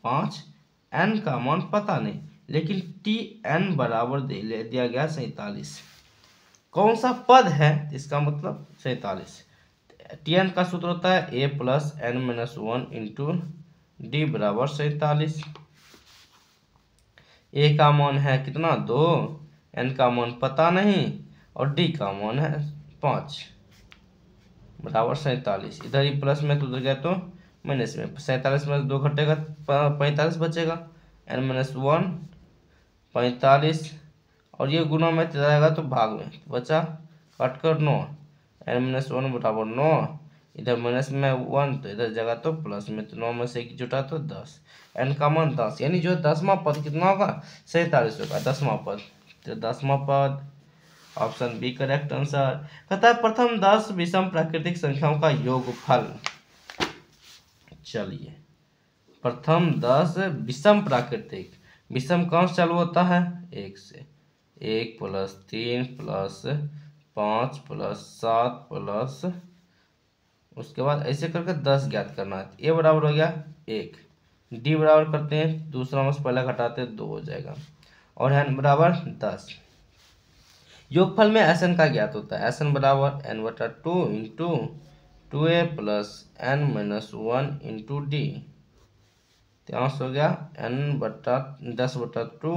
5, n का मान पता नहीं, लेकिन टी n बराबर ले दिया गया 47। कौन सा पद है, इसका मतलब 47। Tn का सूत्र होता है a + n - 1 × d बराबर 47। ए का मान है कितना 2, एन का मान पता नहीं, और डी का मान है 5 बराबर 47। इधर ही प्लस में तो उधर गया तो माइनस में, 47 में 2 घटेगा 45 बचेगा, एन माइनस 1 45, और ये गुना में जाएगा तो भाग में बचा कट कर 9, एन माइनस 1 बराबर 9, इधर माइनस में 1 तो इधर जगह तो प्लस में, तो 9 में से 1 जुटा तो 10, एन का मान 10, यानी जो 10वां पद कितना होगा 47 होगा 10वां पद, तो 10वां पद ऑप्शन बी करेक्ट आंसर। कहता है प्रथम 10 विषम प्राकृतिक संख्याओं का योगफल। चलिए प्रथम 10 विषम प्राकृतिक, विषम कौन से चालू होता है 1 से, 1 प्लस 3 प्लस 5 प्लस 7 प्लस, उसके बाद ऐसे करके 10 ज्ञात करना है। ए बराबर हो गया 1, डी बराबर करते हैं दूसरा में से पहला घटाते हैं 2 हो जाएगा, और एन बराबर 10। योगफल में एस एन का ज्ञात होता है, एस एन बराबर एन बटा 2 into 2a plus N minus 1 into D, तो हो गया एन बटा 10 बटा 2,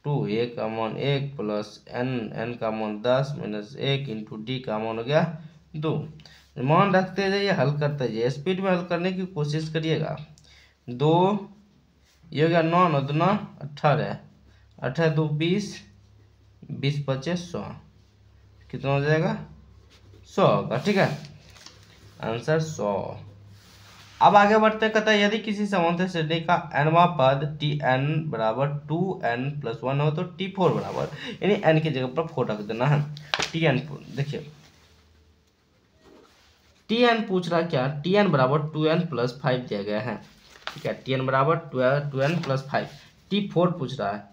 2a का मान 1 प्लस एन का मान 10 माइनस 1 इंटू डी का मान हो गया 2। मान रखते जाइए, हल करते जाइए, स्पीड में हल करने की कोशिश करिएगा। 2 ये हो गया 9 9 दूना 18, 18 2 20, 20 25 100, कितना हो जाएगा 100 होगा, ठीक है आंसर 100। अब आगे बढ़ते हैं, कहता है यदि किसी समांतर श्रेणी का nवां पद टी एन बराबर 2n प्लस 1 हो तो टी 4 बराबर, यानी n की जगह पर 4 रख देना है। टी एन देखिए, टी एन पूछ रहा है क्या, टी एन बराबर 2n प्लस 5 दिया गया है, ठीक है, टी एन बराबर 2n प्लस 5, टी 4 पूछ रहा है,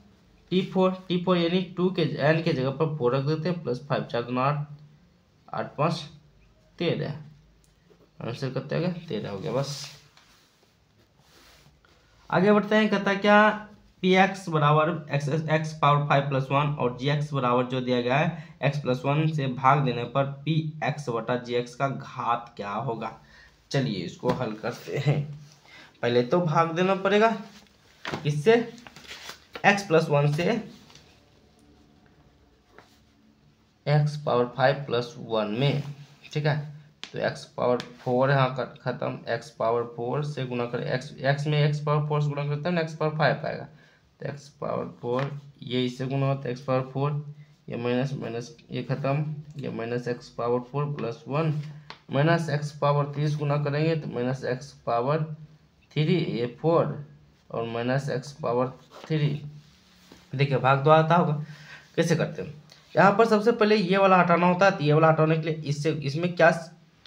टी फोर यानी 2 के n के जगह पर 4 रख देते हैं, प्लस 5 4 दूना 8, 8 5 13, आंसर कितना हो गया 13 हो गया बस। आगे बढ़ते हैं, कहता है क्या पी एक्स बराबर एक्स पावर 5 प्लस 1 और जी एक्स बराबर जो दिया गया है x प्लस 1 से भाग देने पर पी एक्स बटा जी एक्स का घात क्या होगा। चलिए इसको हल करते हैं, पहले तो भाग देना पड़ेगा इससे, x प्लस 1 से x पावर 5 प्लस 1 में, ठीक है, तो x पावर 4 यहाँ का खत्म, x पावर 4 से गुना करें, x में x पावर 4 से गुना करते हैं x पावर 5 आएगा, तो x पावर 4 ये इससे गुना होता है x पावर 4, ये माइनस माइनस ये खत्म, ये minus x power 4 plus 1 minus x power 3 गुना करेंगे तो माइनस x पावर 3 ये 4 और माइनस x पावर 3। देखिए भाग दो आता होगा, कैसे करते हैं, यहाँ पर सबसे पहले ये वाला हटाना होता है, तो ये वाला हटाने के लिए इससे इसमें क्या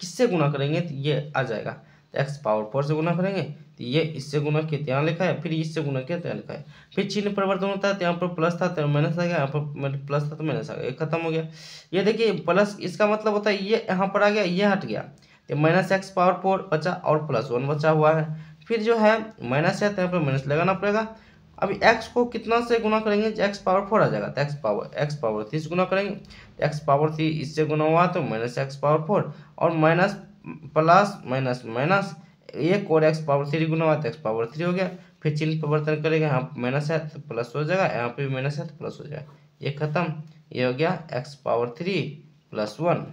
किससे गुना करेंगे तो ये आ जाएगा, तो x पावर 4 से गुना करेंगे तो ये इससे गुना किया तो यहाँ लिखा है, फिर इससे गुना किया तो यहाँ लिखा है, फिर चिन्ह परिवर्तन होता है, तो यहाँ पर प्लस था तो माइनस आ गया, यहाँ पर प्लस था तो माइनस आ गया, ये खत्म हो गया। ये देखिए प्लस इसका मतलब होता है ये यहाँ पर आ गया, ये हट गया, तो माइनस x पावर 4 बचा और प्लस 1 बचा हुआ है, फिर जो है माइनस है तो यहाँ पर माइनस लगाना पड़ेगा। अभी x को कितना से गुना करेंगे, x पावर 4 आ जाएगा, तो x पावर 3 से गुना करेंगे, x पावर 3 इससे गुना हुआ तो माइनस x पावर 4 और माइनस प्लस माइनस माइनस एक और x पावर 3 गुना हुआ तो x पावर 3 हो गया, फिर चिन्ह परिवर्तन करेंगे, यहाँ माइनस है तो प्लस हो जाएगा, यहाँ पे भी माइनस है तो प्लस हो जाएगा, ये खत्म, ये हो गया x पावर 3 प्लस 1।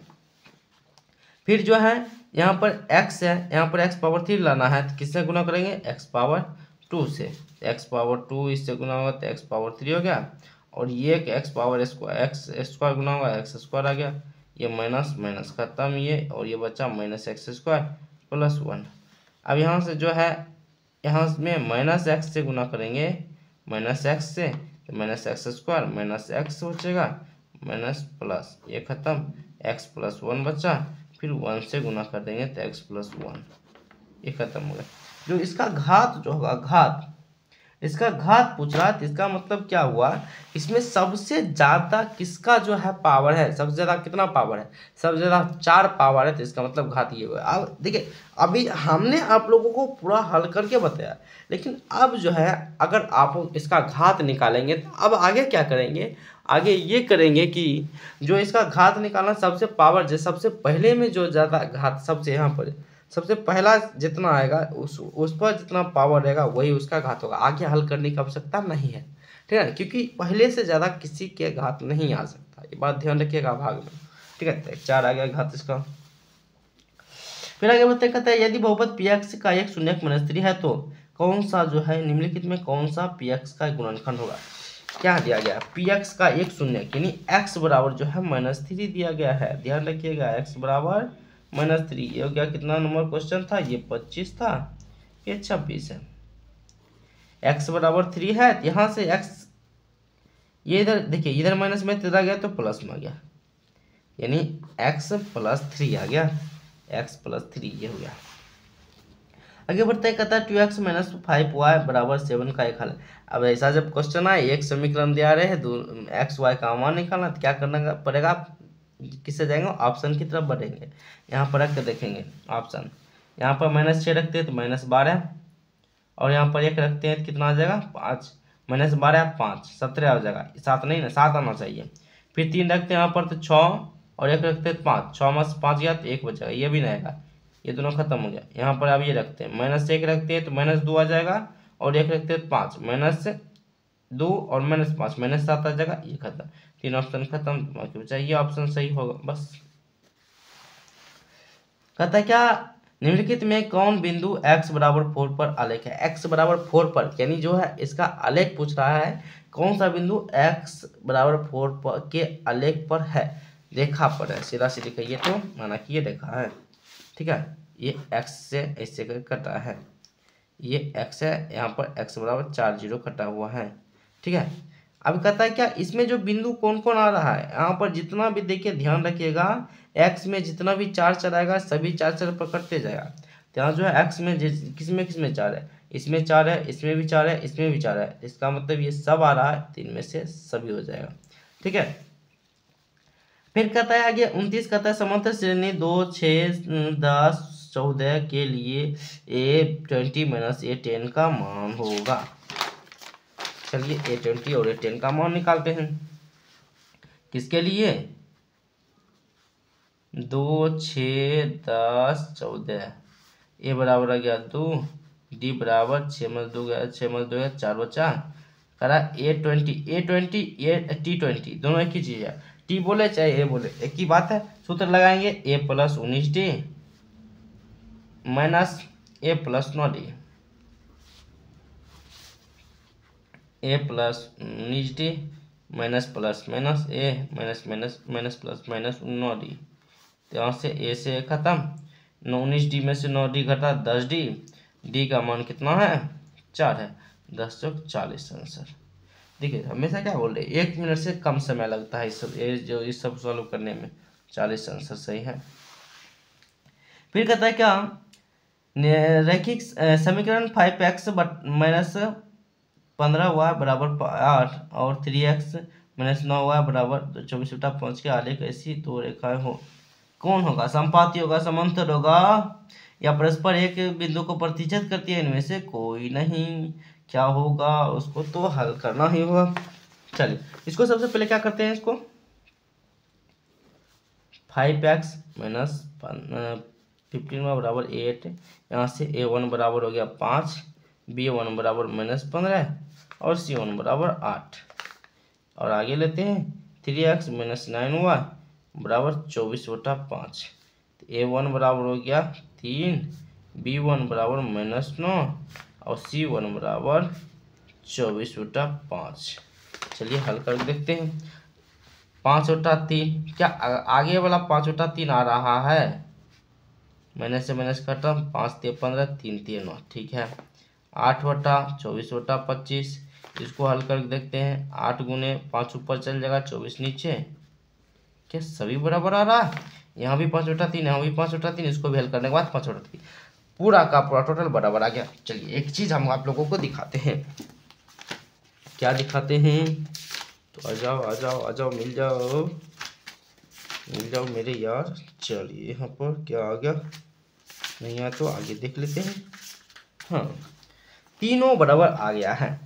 फिर जो है यहाँ पर x है, यहाँ पर x पावर 3 लाना है तो किससे गुना करेंगे, x पावर 2 से, x पावर 2 इससे गुना होगा तो x पावर 3 हो गया, और ये x पावर स्क्वायर गुना होगा x स्क्वायर आ गया, ये माइनस माइनस खत्म ये, और ये बचा माइनस एक्स स्क्वायर प्लस 1। अब यहाँ से जो है यहाँ में माइनस एक्स से गुना करेंगे, माइनस एक्स से तो minus x square minus x बचेगा माइनस प्लस ये खत्म, एक्स प्लस 1 बचा, फिर 1 से गुना कर देंगे तो x प्लस 1, ये खत्म हो गया। जो इसका घात जो होगा, घात इसका घात पूछ रहा है, तो इसका मतलब क्या हुआ, इसमें सबसे ज़्यादा किसका जो है पावर है, सबसे ज़्यादा कितना पावर है, सबसे ज़्यादा 4 पावर है, तो इसका मतलब घात ये हुआ। अब देखिए अभी हमने आप लोगों को पूरा हल करके बताया, लेकिन अब जो है अगर आप इसका घात निकालेंगे तो अब आगे क्या करेंगे, आगे ये करेंगे कि जो इसका घात निकालना सबसे पावर जो सबसे पहले में जो ज़्यादा घात सबसे यहाँ पर सबसे पहला जितना आएगा उस पर जितना पावर रहेगा वही उसका घात होगा, आगे हल करने की आवश्यकता नहीं है, ठीक है, क्योंकि पहले से ज़्यादा किसी के घात नहीं आ सकता, ये बात ध्यान रखिएगा भाग में। ठीक है, तो 4 आ गया घात इसका। फिर आगे बढ़ते कहता है यदि बहुपद px का एक शून्यक -3 है तो कौन सा जो है निम्नलिखित में कौन सा px का गुणनखंड होगा। क्या दिया गया, px का एक शून्यक यानी x बराबर जो है -3 दिया गया है, ध्यान रखिएगा x बराबर -3। ये हो गया कितना नंबर क्वेश्चन था, ये 25 था, ये 26 है। x बराबर 3 है, यहाँ से x ये इधर देखिए, इधर माइनस में 3 गया तो प्लस में आ गया, यानी x + 3 आ गया, x + 3 ये हो गया। आगे बढ़ते हैं, कहता है 2x - 5y = 7 का एक हल। अब ऐसा जब क्वेश्चन आए, एक समीकरण दिया रहे हैं, एक्स वाई का मान निकालना, तो क्या करना पड़ेगा, किससे जाएंगे, ऑप्शन की तरफ बढ़ेंगे। यहाँ पर रख के देखेंगे ऑप्शन, यहाँ पर -6 रखते हैं तो -12, और यहाँ पर 1 रखते हैं तो कितना आ जाएगा 5, -12 5 17 आ जाएगा, 7 नहीं ना, 7 आना चाहिए। फिर 3 रखते हैं यहाँ पर तो 6, और 1 रखते हैं 5, 6 में से 5 गया तो 1 बचेगा, ये भी नहीं आएगा, ये दोनों खत्म हो गया। यहाँ पर अब ये रखते हैं -1 रखते हैं तो -2 आ जाएगा, और 1 रखते हैं 5, -2 और -5 -7 आ जाएगा, ये खत्म, 3 ऑप्शन खत्म, बाकी बचा ये ऑप्शन सही होगा बस। कहता है क्या निम्नलिखित में कौन बिंदु x बराबर 4 पर आलेख है। x बराबर 4 पर यानी जो है इसका आलेख पूछ रहा है, कौन सा बिंदु x बराबर 4 पर के आलेख पर है, रेखा पर है, सीधा सीधी कहिए तो माना कि ये रेखा है। ठीक है, ये x से ऐसे कर कटा है, ये x है, यहाँ पर x बराबर 4 0 कटा हुआ है। ठीक है, अब कहता है क्या इसमें जो बिंदु कौन कौन आ रहा है, यहाँ पर जितना भी देखिए ध्यान रखिएगा, x में जितना भी 4 4 आएगा सभी 4 4 पर कटते जाएगा। तो यहाँ जो है x में किसमें 4 है, इसमें 4 है, इसमें भी 4 है, इसमें भी 4 है, इसका मतलब ये सब आ रहा है, 3 में से सभी हो जाएगा। ठीक है, फिर कहता है आगे 29 कहता है समांतर श्रेणी 2 6 10 14 के लिए a20 - a10 का मान होगा। चलिए a20 और a10 का मान निकालते हैं। किसके लिए, 2 6 10 14, a बराबर आ गया 2, d बराबर 6 में 2 गया, 6 में 2 गया 4 बचा, करा a20 t20 दोनों एक ही चीज़ है, t बोले चाहे a बोले एक ही बात है। सूत्र लगाएंगे a + 19d minus a + 9d, a + 19d minus plus minus a minus minus minus plus minus 9d, तो यहाँ से a से खत्म, 19d में से 9d घटा 10d, d का मान कितना है 4 है, 10 × 40 आंसर। देखिए हमेशा क्या बोल रहे हैं, 1 मिनट से कम समय लगता है इस सब सॉल्व करने में, 40 आंसर सही है। फिर कहता है क्या रैखिक समीकरण 5x - 15y = 8 और 3x - 9y = 24/5 के आलेख ऐसी दो रेखाएं हो, कौन होगा, संपाती होगा, समांतर होगा, या परस्पर एक बिंदु को प्रतिच्छेद करती है, इनमें से कोई नहीं। क्या होगा, उसको तो हल करना ही होगा। चलिए इसको सबसे पहले क्या करते हैं, इसको 5x - 15y = 8, यहाँ से a1 बराबर हो गया 5, b1 बराबर -15 और c1 बराबर 8, और आगे लेते हैं 3x - 9y = 24/5, तो a1 बराबर हो गया 3, b1 बराबर -9 और c1 बराबर 24/5। चलिए हल कर देखते हैं। 5/3, क्या आगे वाला 5/3 आ रहा है, माइनस से माइनस खत्म, 5 × 15 3 × 9, ठीक है। 8/24/25, इसको हल कर देखते हैं, 8 × 5 ऊपर चल जाएगा, 24 नीचे, क्या सभी बराबर आ रहा है, यहाँ भी 5/3, यहाँ भी 5/3, इसको भी हल करने के बाद 5/3, पूरा का पूरा टोटल बराबर आ गया। चलिए एक चीज़ हम आप लोगों को दिखाते हैं, क्या दिखाते हैं, तो आ जाओ आ जाओ आ जाओ, मिल जाओ मेरे यार। चलिए यहाँ पर क्या आ गया, नहीं आया तो आगे देख लेते हैं। हाँ, तीनों बराबर आ गया है,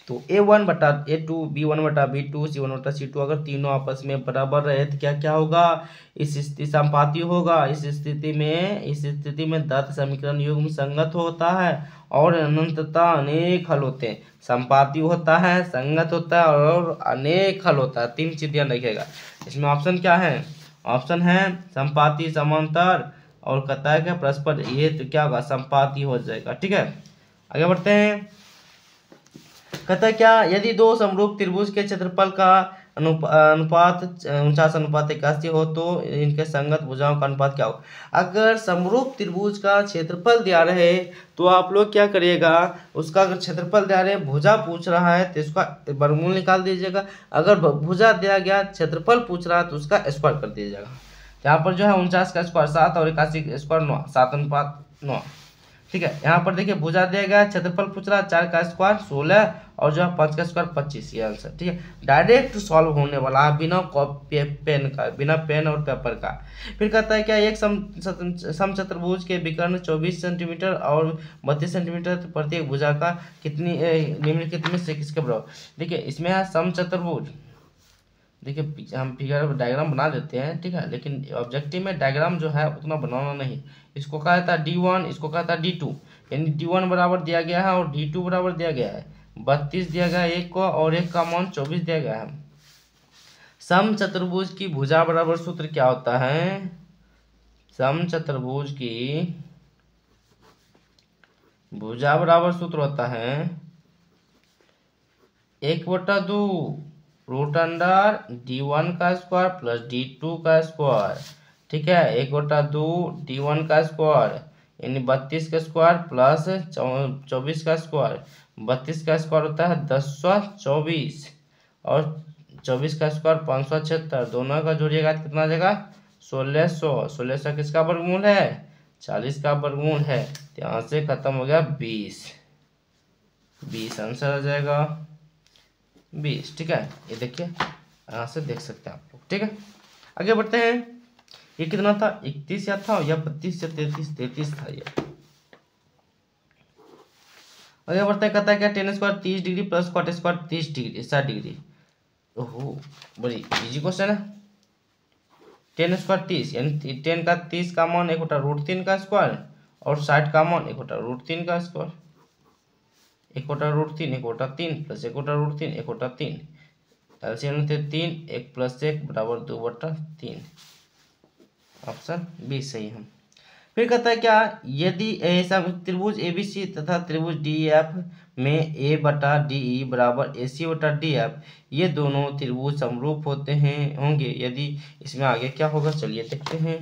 तो A1/A2, B1/B2, C1/C2 अगर तीनों आपस में बराबर रहे तो क्या क्या होगा, इस स्थिति संपाती होगा। इस स्थिति में दत्त समीकरण युग्म संगत होता है और अनंतता अनेक हल होते हैं। संपाती होता है, संगत होता है और अनेक हल होता है। 3 चीज ध्यान रखिएगा। इसमें ऑप्शन क्या है, ऑप्शन है संपाती, समांतर और कहता है क्या परस्पर, ये तो क्या होगा, संपाती हो जाएगा। ठीक है, आगे बढ़ते हैं। कहता है क्या, यदि दो समरूप त्रिभुज के क्षेत्रफल का अनुपात 49:81 हो तो इनके संगत भुजाओं का अनुपात क्या हो। अगर समरूप त्रिभुज का क्षेत्रफल दिया रहे तो आप लोग क्या करिएगा, उसका अगर क्षेत्रफल दिया रहे, भुजा पूछ रहा है तो इसका वर्गमूल निकाल दीजिएगा। अगर भुजा दिया गया, क्षेत्रफल पूछ रहा है तो उसका स्क्वायर कर दीजिएगा। यहाँ पर जो है 49 का स्क्वायर 7 और 81 का स्क्वायर 9, 7:9। ठीक है, यहाँ पर देखिए भुजा दिया गया, क्षेत्रफल पूछ रहा है, 4 का स्क्वायर 16 और जो है 5 का स्क्वायर 25, ये आंसर। ठीक है, डायरेक्ट सॉल्व होने वाला है, बिना कॉपी पेन का, बिना पेन और पेपर का। फिर कहता है क्या, एक समचतुर्भुज के विकर्ण 24 सेंटीमीटर और 32 सेंटीमीटर प्रत्येक भुजा का कितनी निम्नलिखित में से किसके बराबर। देखिए इसमें है समचतुर्भुज। देखिए हम फिगर डायग्राम बना देते हैं, ठीक है, लेकिन ऑब्जेक्टिव में डायग्राम जो है उतना बनाना नहीं। इसको कहा था D1, इसको कहा था D2, यानी D1 बराबर दिया गया है और D2 बराबर दिया गया है 32 दिया गया है एक को, और एक का मान 24 दिया गया है। समचतुर्भुज की भुजा बराबर सूत्र क्या होता है, समचतुर्भुज की भुजा बराबर सूत्र होता है 1/2 रूट अंडर D1 का स्क्वायर प्लस D2 का स्क्वायर। ठीक है, 1/2 D1 का स्क्वायर यानी 32 का स्क्वायर प्लस 24 का स्क्वायर। 32 का स्क्वायर होता है 1024 और 24 का स्क्वायर 576, दोनों का जोड़िएगा तो कितना आ जाएगा 1600। 1600 किसका वर्गमूल है, 40 का वर्गमूल है, तो यहाँ से खत्म हो गया 20 आंसर आ जाएगा 20। ठीक है, ये देखिए यहाँ से देख सकते हैं आप लोग। ठीक है, आगे बढ़ते हैं। ये कितना था, 31 या था या 32 या 33 था ये। आगे बढ़ते हैं, कहता है क्या, tan square 30 degree plus cot square 30 degree 60 degree. ओहो, बड़ी इजी क्वेश्चन है। tan स्क्वायर 30 यानी 10 का 30 का मान 1/√3 का स्क्वायर और 60 का मान 1/√3 का स्क्वायर। 1/√3 1/3 प्लस 1/√3 1/3, एलसीएम थे 3, 1 + 1 = 2/3। ऑप्शन बी सही है। फिर कहता है क्या, यदि ऐसा त्रिभुज ABC तथा त्रिभुज DEF में A/DE बराबर AC/DF, ये दोनों त्रिभुज समरूप होते हैं होंगे यदि, इसमें आगे क्या होगा चलिए देखते हैं।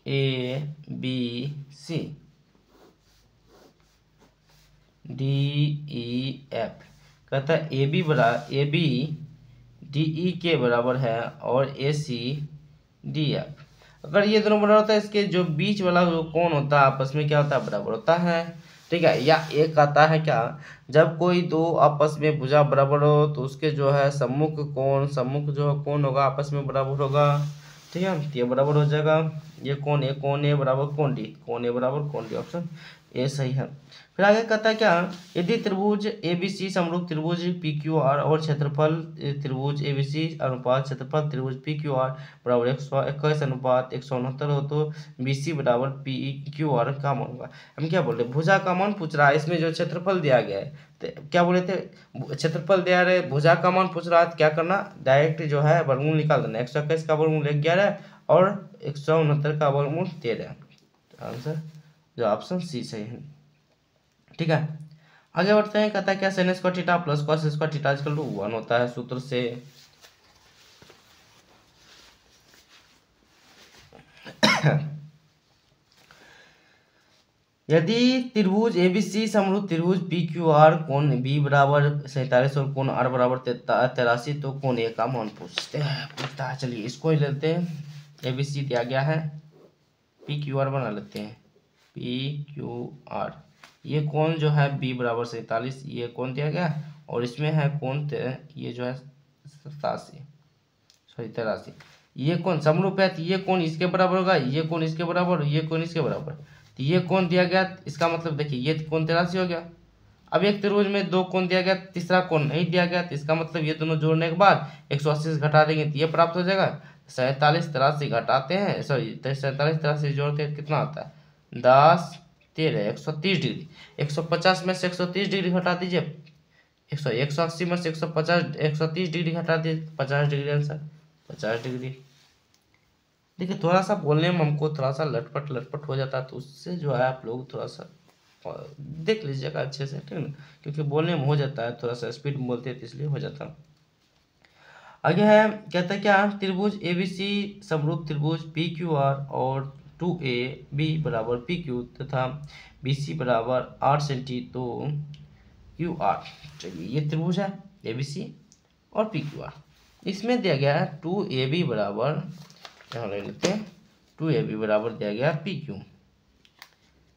ABC DEF कहता है AB DE के बराबर है और AC DF। अगर ये दोनों बराबर होता है, इसके जो बीच वाला जो कोण होता है आपस में क्या होता है, बराबर होता है। ठीक है, या एक आता है क्या, जब कोई दो आपस में भुजा बराबर हो तो उसके जो है सम्मुख जो कोण होगा आपस में बराबर होगा। ठीक है, ये बराबर हो जाएगा, ये कोण A बराबर कोण A बराबर कोण D, ऑप्शन ए सही है। फिर आगे कहता है क्या, यदि त्रिभुज ABC समरूप त्रिभुज PQR और क्षेत्रफल त्रिभुज ABC अनुपात क्षेत्रफल त्रिभुज PQR बराबर 121:169 हो तो BC बराबर PQR का मान होगा। हम क्या बोल रहे, भुजा का मान पूछ रहा है, इसमें जो क्षेत्रफल दिया गया है तो क्या बोले थे, क्षेत्रफल दिया रहे, भुजा का मान पूछ रहा है, क्या करना, डायरेक्ट जो है वर्गमूल निकाल देना। 121 का वर्गमूल 11 और 169 का वर्गमूल 13। आंसर जो ऑप्शन सी सही है। ठीक है, आगे बढ़ते हैं। कहता है क्या, sin square theta plus cos square theta equal to 1 होता है सूत्र से। यदि त्रिभुज ABC समरूप त्रिभुज PQR कोण B बराबर 47 और कोण R बराबर 83 तो कोण A का मान पूछता है। चलिए इसको ही लेते हैं। ABC दिया गया है, PQR बना लेते हैं। PQR ये कोण जो है B बराबर 47, ये कोण दिया गया और इसमें है कोण ये जो है 83, ये कोण समरूप है तो ये कोण इसके बराबर होगा, ये कोण इसके बराबर, ये कोण इसके बराबर, तो ये कोण दिया गया, इसका मतलब देखिए ये कोण 83 हो गया। अब एक त्रिभुज में दो कोण दिया गया, तीसरा कोण नहीं दिया गया, तो इसका मतलब ये दोनों जोड़ने के बाद 180 से घटा देंगे तो ये प्राप्त हो जाएगा। 47 83 घटाते हैं, सॉरी 47 83 जोड़ते हैं कितना आता है 10 13 130 डिग्री। 150 में से 130 डिग्री घटा दीजिए, 180 में से 150 130 डिग्री घटा दीजिए, 50 डिग्री आंसर 50 डिग्री। देखिए थोड़ा सा बोलने में हमको थोड़ा सा लटपट लटपट हो जाता है, तो उससे जो है आप लोग थोड़ा सा देख लीजिएगा अच्छे से, ठीक है ना, क्योंकि बोलने में हो जाता है थोड़ा सा स्पीड में बोलते हैं तो इसलिए हो जाता है। आगे है, कहता है क्या, त्रिभुज एबीसी समरूप त्रिभुज पी क्यू आर और 2AB बराबर PQ तथा BC बराबर 8 सेंटी तो QR। चलिए ये त्रिभुज है ABC और PQR। इसमें दिया गया है 2AB बराबर, यहाँ ले लेते हैं 2AB बराबर दिया गया PQ।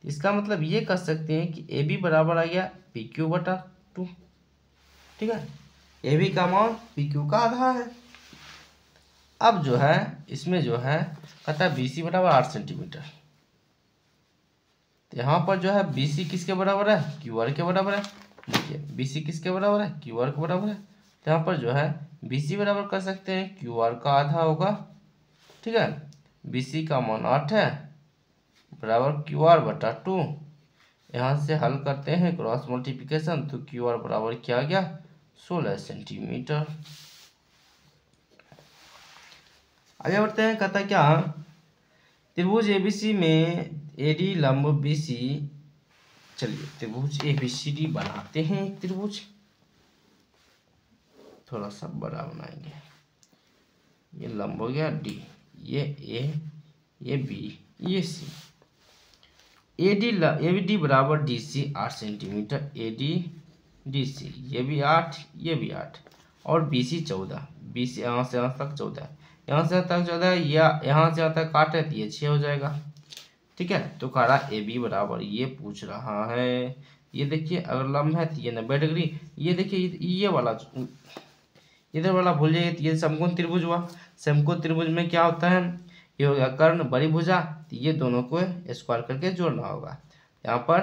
इसका मतलब ये कह सकते हैं कि AB बराबर आ गया PQ बटा 2, ठीक है। AB का मान PQ का आधा है। अब जो है इसमें जो है कहता है BC बराबर 8 सेंटीमीटर, तो यहाँ पर जो है BC किसके बराबर है, QR के बराबर है। देखिए BC किसके बराबर है, QR के बराबर है, तो यहाँ पर जो है BC बराबर कर सकते हैं QR का आधा होगा, ठीक है। BC का मान 8 है बराबर QR बटा 2। यहाँ से हल करते हैं क्रॉस मल्टीप्लिकेशन, तो QR बराबर क्या आ गया 16 सेंटीमीटर। आगे बढ़ते हैं, कहता है क्या, त्रिभुज एबीसी में एडी लंब BC। चलिए त्रिभुज ABCD बनाते हैं, एक त्रिभुज थोड़ा सा बड़ा बनाएंगे। ये लंब हो गया D, ये A, ये B, ये C। AD बराबर DC 8 सेंटीमीटर, AD DC ये भी 8 ये भी 8 और BC 14। BC यहाँ से यहाँ तक 14, यहाँ से तक 14, या यहाँ से यहाँ तक 8 है तो ये 6 हो जाएगा, ठीक है। तो कह रहा AB बराबर, ये पूछ रहा है, ये देखिए अगर लंब है तो ये 90 डिग्री, ये देखिए ये वाला इधर वाला भूल जाइए, तो ये समकोण त्रिभुज हुआ। समकोण त्रिभुज में क्या होता है, ये हो गया कर्ण बड़ी भुजा, तो ये दोनों को स्क्वायर करके जोड़ना होगा। यहाँ पर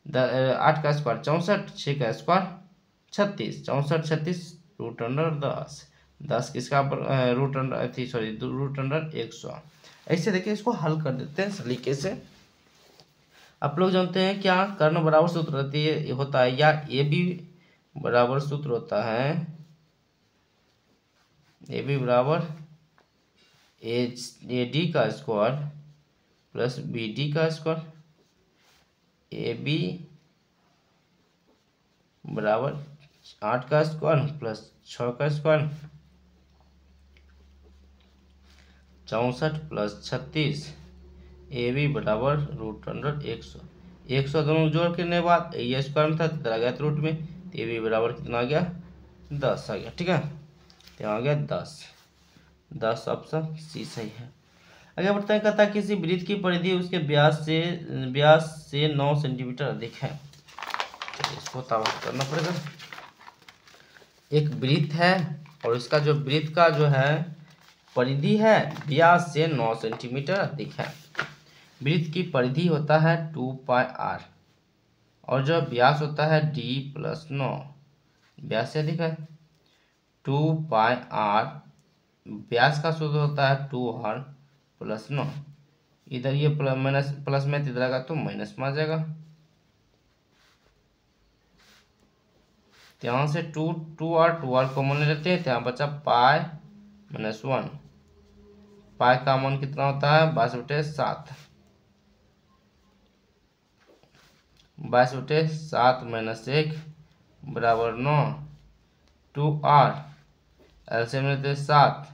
8 का स्क्वायर 64, 6 का स्क्वायर 36, 64 36 रूट अंडर 10, 10 किसका रूट अंडर थी, सॉरी रूट अंडर 100। ऐसे देखिए इसको हल कर देते हैं सलीके से। आप लोग जानते हैं क्या, कर्ण बराबर सूत्र होता है, या AB बराबर सूत्र होता है, AB बराबर AD का स्क्वायर प्लस BD का स्क्वायर। AB बराबर 8 का स्क्वायर प्लस 6 का स्क्वायर, 64 प्लस 36। AB बराबर रूट अंडर 100। 100 दोनों जोड़ करने के बाद ये स्क्वायर में था तो आ गया रूट में, तो AB बराबर कितना आ गया 10 आ गया, ठीक है। तो आ गया 10 ऑप्शन C सही है। आगे बढ़ते हैं, कहता है किसी वृत्त की परिधि उसके व्यास से 9 सेंटीमीटर अधिक है। इसको ताबा करना पड़ेगा। एक वृत्त है और इसका जो वृत्त का जो है परिधि है व्यास से 9 सेंटीमीटर अधिक है। वृत्त की परिधि होता है 2πr और जो व्यास होता है D + 9, व्यास से अधिक है 2πr। व्यास का सूत्र होता है 2r + 9। इधर ये प्लस में इधर आएगा तो माइनस में आ जाएगा। यहाँ से 2r कॉमन ले लेते हैं, यहाँ बचा π-1। पाई का मान कितना होता है 22/7, 22/7 - 1 बराबर 9। 2r एलसीएम लेते 7,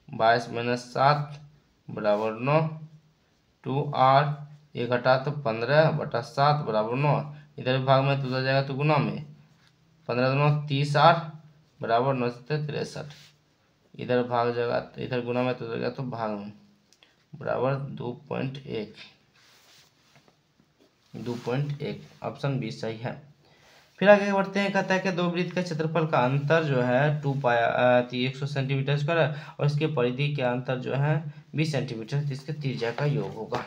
22 - 7 बराबर 9। 2r ये घटा तो 15/7 बराबर 9। इधर भाग में तो उधर जाएगा तो गुना में, 15 दूना 30r बराबर 9 से 63। इधर भाग जाएगा तो इधर गुना में तो उधर गया तो भाग में बराबर 2.1 ऑप्शन बी सही है। फिर आगे बढ़ते हैं, कहता है कि दो वृत्त का क्षेत्रफल का अंतर जो है 100 सेंटीमीटर स्क्वायर है और इसके परिधि के अंतर जो है 20 सेंटीमीटर, तो इसके त्रिज्या का योग होगा।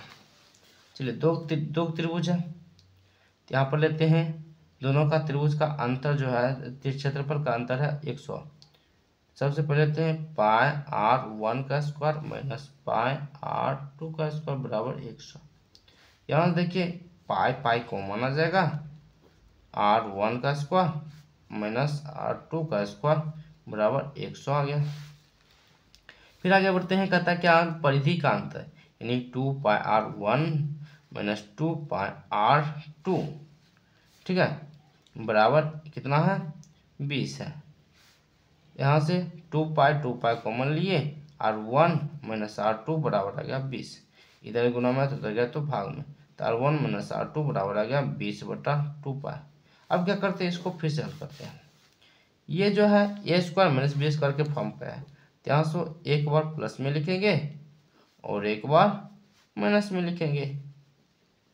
चलिए दो त्रिभुज है, तो यहाँ पर लेते हैं दोनों का त्रिभुज का अंतर जो है, क्षेत्रफल का अंतर है 100। सबसे पहले लेते हैं पाई r1 का स्क्वायर माइनस पाई r2 का स्क्वायर बराबर 100। यहाँ देखिए पाई पाई कॉमन आ जाएगा, r1 का स्क्वायर माइनस r2 का स्क्वायर बराबर 100 आ गया। फिर आगे बढ़ते हैं, कहता है क्या परिधि का अंतर, यानी 2 पाई r1 माइनस 2 पाई r2, ठीक है, बराबर कितना है 20 है। यहाँ से 2 पाई कॉमन लिए, r1 माइनस r2 बराबर आ गया 20, इधर गुना में तो उधर गया तो भाग में, तो r1 माइनस r2 बराबर आ गया 20/2 पाई। अब क्या करते हैं, इसको फिर से हल करते हैं। ये जो है ए स्क्वायर माइनस बी स्क्वायर के फॉर्म पे है, तो यहाँ से एक बार प्लस में लिखेंगे और एक बार माइनस में लिखेंगे।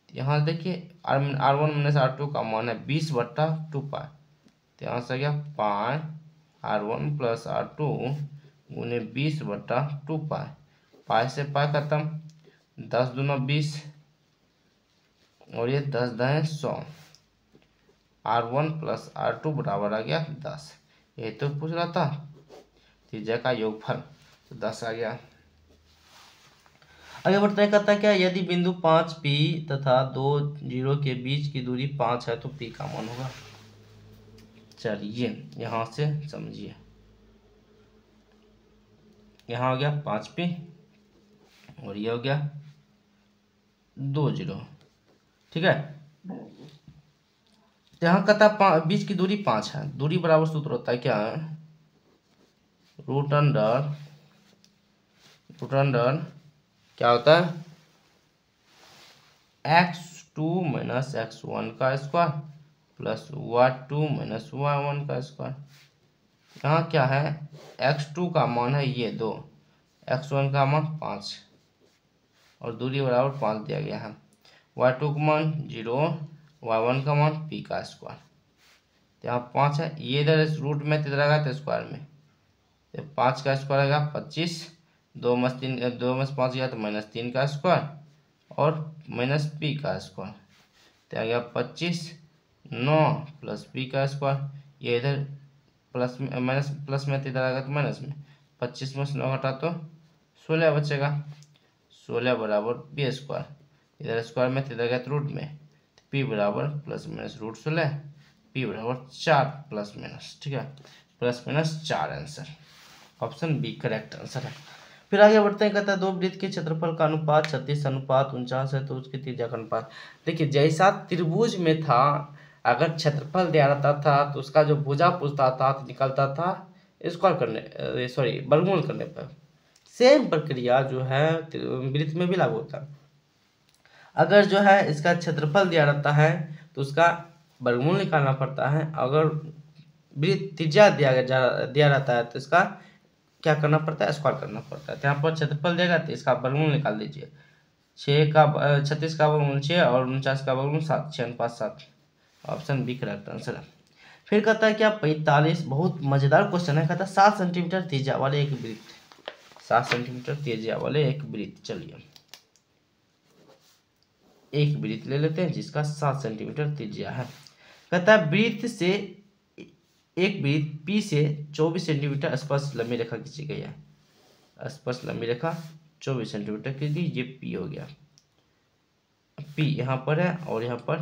यहाँ देखिए r1 माइनस r2 का मान है 20/2 पाई, तो यहाँ से आ गया पाई r1 प्लस r2 गुने 20/2 पाई। पाई से पाई खत्म, 10 दूना 20 और ये 10 दाएं 100, r1 प्लस r2 बराबर आ गया 10। ये तो पूछ रहा था त्रिज्या का योगफल, तो 10 आ गया। आगे बढ़ते हैं, कहता है क्या यदि बिंदु 5P तथा 2 जीरो के बीच की दूरी 5 है तो P का मान होगा। चलिए यहाँ से समझिए, यहाँ हो गया 5P और ये हो गया 2 जीरो, ठीक है। यहाँ कहता बीच की दूरी 5 है, दूरी बराबर सूत्र होता है क्या है, रूट अंडर क्या होता है x2 माइनस x1 का square plus y2 minus y1 का स्क्वायर। यहाँ क्या है, x2 का मान है ये 2, x1 का मान 5 और दूरी बराबर 5 दिया गया है, y2 का मान 0, y1 का मान p का स्क्वायर। तो यहाँ 5 है, ये इधर इस रूट में इधर आएगा तो स्क्वायर में, तो 5 का स्क्वायर आएगा 25, 2 में 5 गया तो -3 का स्क्वायर और माइनस पी का स्क्वायर, तो आ गया 25, 9 प्लस पी का स्क्वायर। ये इधर प्लस में प्लस में तो इधर आएगा तो माइनस में, 25 में से 9 घटा तो 16 बचेगा, 16 बराबर पी स्क्वायर, इधर स्क्वायर में तो इधर गया तो रूट में, तो पी बराबर प्लस माइनस रूट 16, पी बराबर 4 प्लस माइनस, ठीक है, plus minus 4 answer, option B correct answer है। फिर आगे बढ़ते हैं, कहता है दो वृत्त के क्षेत्रफल का अनुपात 36:49 है तो उसकी त्रिज्या का अनुपात। देखिए जैसा त्रिभुज में था, अगर क्षेत्रफल दिया रहता था तो उसका जो भुजा पूछता था तो निकलता था स्क्वायर करने, सॉरी वर्गमूल करने पर। सेम प्रक्रिया जो है वृत्त में भी लागू होता है। अगर जो है इसका क्षेत्रफल दिया रहता है तो उसका वर्गमूल निकालना पड़ता है, अगर वृत्त त्रिज्या दिया रहता है तो इसका क्या करना पड़ता है, स्क्वायर करना पड़ता है। तो यहाँ पर क्षेत्रफल देगा तो इसका वर्गमूल निकाल दीजिए, 36 का वर्गमूल 6 और 49 का वर्गमूल 7, 6:7, ऑप्शन बी करेक्ट आंसर है। फिर कहता है क्या 45, बहुत मजेदार क्वेश्चन है, कहता है 7 सेंटीमीटर त्रिज्या वाले एक वृत्त, 7 सेंटीमीटर त्रिज्या वाले एक वृत्त। चलिए एक वृत्त ले लेते हैं जिसका 7 सेंटीमीटर त्रिज्या है। कहता है वृत्त से एक वृत्त P से 24 सेंटीमीटर स्पर्श लंबी रेखा खींची गई है, स्पर्श लंबी रेखा 24 सेंटीमीटर की दी, ये P हो गया, P यहाँ पर है और यहाँ पर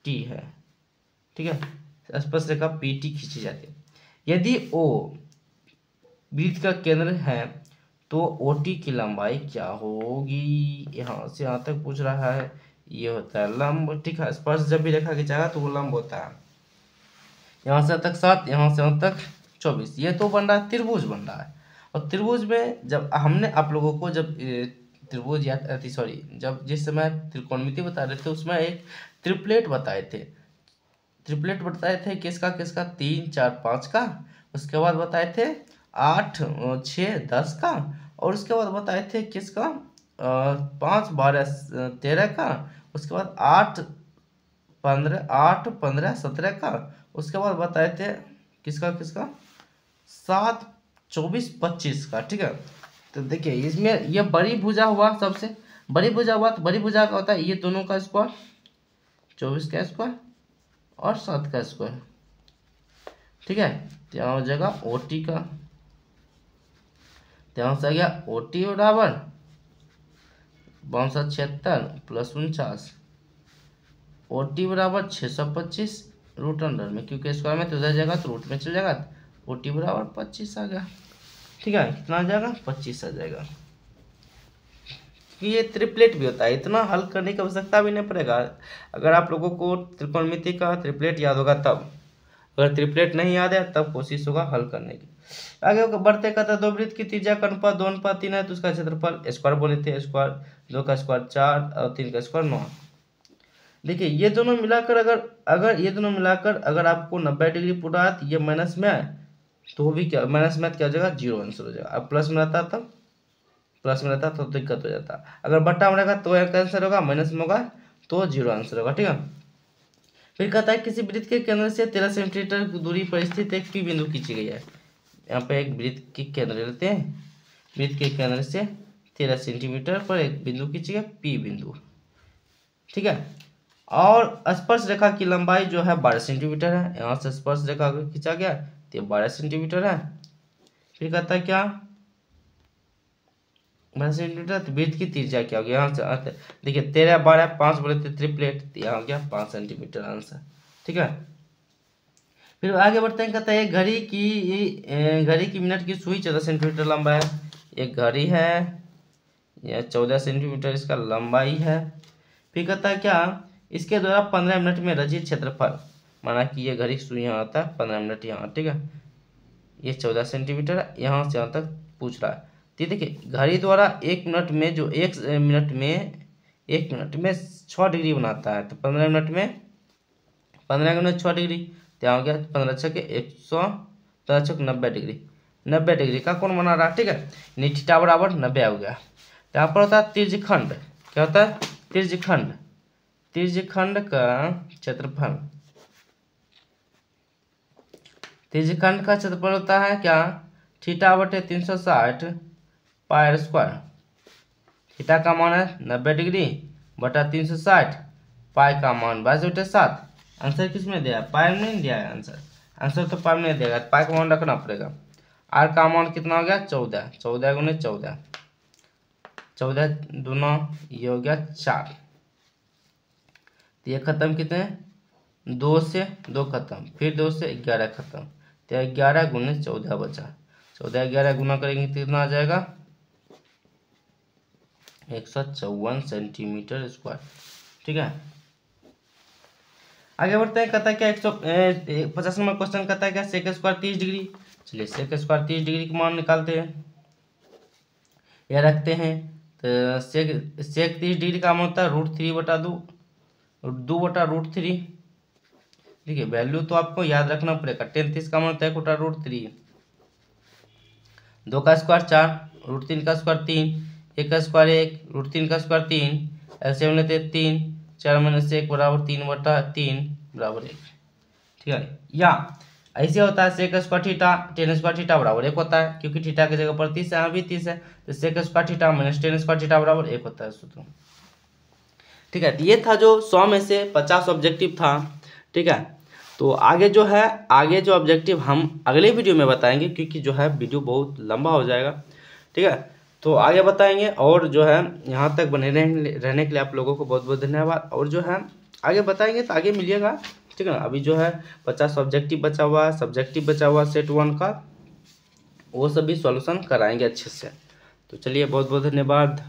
T है, ठीक है, स्पर्श रेखा PT खींची जाती है। यदि O वृत्त का केंद्र है तो OT की लंबाई क्या होगी, यहाँ से यहाँ तक पूछ रहा है, ये होता है लंब, ठीक है। स्पर्श जब भी रेखा खींचाएगा तो वो लंब होता है, यहाँ से तक 7, यहाँ से तक 24, ये तो बन रहा है त्रिभुज बन रहा है। और त्रिभुज में जब हमने आप लोगों को जब त्रिभुज या सॉरी जब जिस समय त्रिकोणमिति बता रहे थे उसमें एक ट्रिपलेट बताए थे किसका 3, 4, 5 का, उसके बाद बताए थे 8, 6, 10 का, और उसके बाद बताए थे किसका 5, 12, 13 का, उसके बाद 8, 15, 17 का, उसके बाद बताए थे किसका 7, 24, 25 का, ठीक है। तो देखिए इसमें ये बड़ी भुजा हुआ सबसे, बड़ी भुजा हुआ तो बड़ी भुजा का होता है ये दोनों का स्क्वायर, 24 का स्क्वायर और 7 का स्क्वायर, ठीक है। तो यहाँ हो जाएगा OT का, तो यहाँ से आ गया OT बराबर 576 प्लस 49, OT बराबर 625 रूट अंडर में, क्योंकि स्क्वायर में तो उधर जाएगा तो रूट में चल जाएगा, तो OT बराबर 25 आ गया, ठीक है। कितना आ जाएगा? 25 आ जाएगा। ये ट्रिपलेट भी होता है, इतना हल करने की आवश्यकता भी नहीं पड़ेगा अगर आप लोगों को त्रिकोणमिति का ट्रिपलेट याद होगा तब। अगर ट्रिपलेट नहीं याद है तब कोशिश होगा हल करने की। आगे बढ़ते कहता है दो वृत्त की त्रिज्या का अनुपात 2:3 है तो उसका क्षेत्रफल स्क्वायर बोले थे, स्क्वायर 2 का स्क्वायर 4 और 3 का स्क्वायर 9। देखिए ये दोनों मिलाकर अगर ये दोनों मिलाकर अगर आपको 90 डिग्री पूरा है तो ये माइनस में है तो वो भी क्या माइनस में क्या हो जाएगा? 0 आंसर हो जाएगा। अब प्लस में रहता तब प्लस में रहता तो दिक्कत हो जाता, अगर बट्टा में रहेगा तो एक आंसर होगा, माइनस में होगा तो 0 आंसर होगा, ठीक है। फिर कहता है किसी वृत्त के केंद्र से 13 सेंटीमीटर दूरी पर स्थित एक पी बिंदु खींची गई है। यहाँ पे एक वृत्त के केंद्र लेते हैं, वृत्त के केंद्र से 13 सेंटीमीटर पर एक बिंदु खींची गई पी बिंदु, ठीक है। और स्पर्श रेखा की लंबाई जो है 12 सेंटीमीटर है, यहाँ से स्पर्श रेखा खींचा गया तो 12 सेंटीमीटर है। फिर कहता है क्या 12 सेंटीमीटर, तो वृत्त की त्रिज्या क्या होगी? यहाँ से देखिए 13 12 5 बोले थे ट्रिपलेट, तो यहाँ हो गया 5 सेंटीमीटर आंसर, ठीक है। फिर आगे बढ़ते हैं, कहता है घड़ी की मिनट की सुई 14 सेंटीमीटर लंबा है, एक घड़ी है, यह 14 सेंटीमीटर इसका लंबाई है। फिर कहता है क्या इसके द्वारा 15 मिनट में रचित क्षेत्रफल, माना कि ये घड़ी सुई यहाँ आता है 15 मिनट यहाँ, ठीक है। ये 14 सेंटीमीटर यहाँ से यहाँ तक पूछ रहा है, तो देखिए घड़ी द्वारा 1 मिनट में जो 1 मिनट में 6 डिग्री बनाता है, तो 15 मिनट में 15 गुना 6 डिग्री, तो यहाँ हो गया 15 छके 100, 15 छक 90 डिग्री, 90 डिग्री का कौन बना रहा, ठीक है। यानी थीटा बराबर 90 हो गया। यहाँ पर होता है तिर्यखंड, क्या होता है? तिर्यखंड का क्षेत्रफल, तिर्यखंड का क्षेत्रफल होता है क्या? थीटा बटे 360 पाई स्क्वायर, थीटा का मान है 90 डिग्री बटा 360, पाई का मान 22/7। आंसर किस में दिया है? पाई में नहीं दिया है आंसर, आंसर तो पाई में नहीं देगा, पाई का मान रखना पड़ेगा। आर का मान कितना हो गया? 14, 14 गुने 14, 14 दूना ये हो गया 4, तो ये खत्म कितने? 2 से 2 खत्म, फिर 2 से 11 खत्म, तो 11 गुने 14 बचा, 14 11 गुना करेंगे तो कितना आ जाएगा? 154 सेंटीमीटर स्क्वायर, ठीक है। आगे बढ़ते हैं, कहता है क्या 150 नंबर क्वेश्चन कहता है क्या सेक स्क्वायर 30 डिग्री। चलिए सेक स्क्वायर 30 डिग्री का मान निकालते हैं या रखते हैं। तो सेक 30 डिग्री का मान होता है √3/2, 2/√3। देखिए वैल्यू तो आपको याद रखना पड़ेगा, 10 30 का मान होता है 1/√3, 2 का स्क्वायर 4, √3 का स्क्वायर 3, 1 का स्क्वायर 1, √3 का स्क्वायर 3, ऐसे होने थे 3, 4 - 1 बराबर 3/3 बराबर 1, ठीक है। या ऐसे होता है sec square theta tan square theta बराबर 1 होता है, क्योंकि थीटा की जगह पर 30 है, यहाँ भी 30 है, तो sec square theta minus tan square theta बराबर 1 होता है सूत्र, ठीक है। ये था जो 100 में से 50 ऑब्जेक्टिव था, ठीक है। तो आगे जो ऑब्जेक्टिव हम अगले वीडियो में बताएंगे, क्योंकि जो है वीडियो बहुत लंबा हो जाएगा, ठीक है। तो आगे बताएंगे, और जो है यहाँ तक बने रहने के लिए आप लोगों को बहुत बहुत धन्यवाद। और जो है आगे बताएंगे तो आगे मिलिएगा, ठीक है ना। अभी जो है 50 ऑब्जेक्टिव बचा हुआ है, सब्जेक्टिव बचा हुआ सेट 1 का, वो सभी सॉल्यूशन कराएंगे अच्छे से। तो चलिए बहुत बहुत धन्यवाद।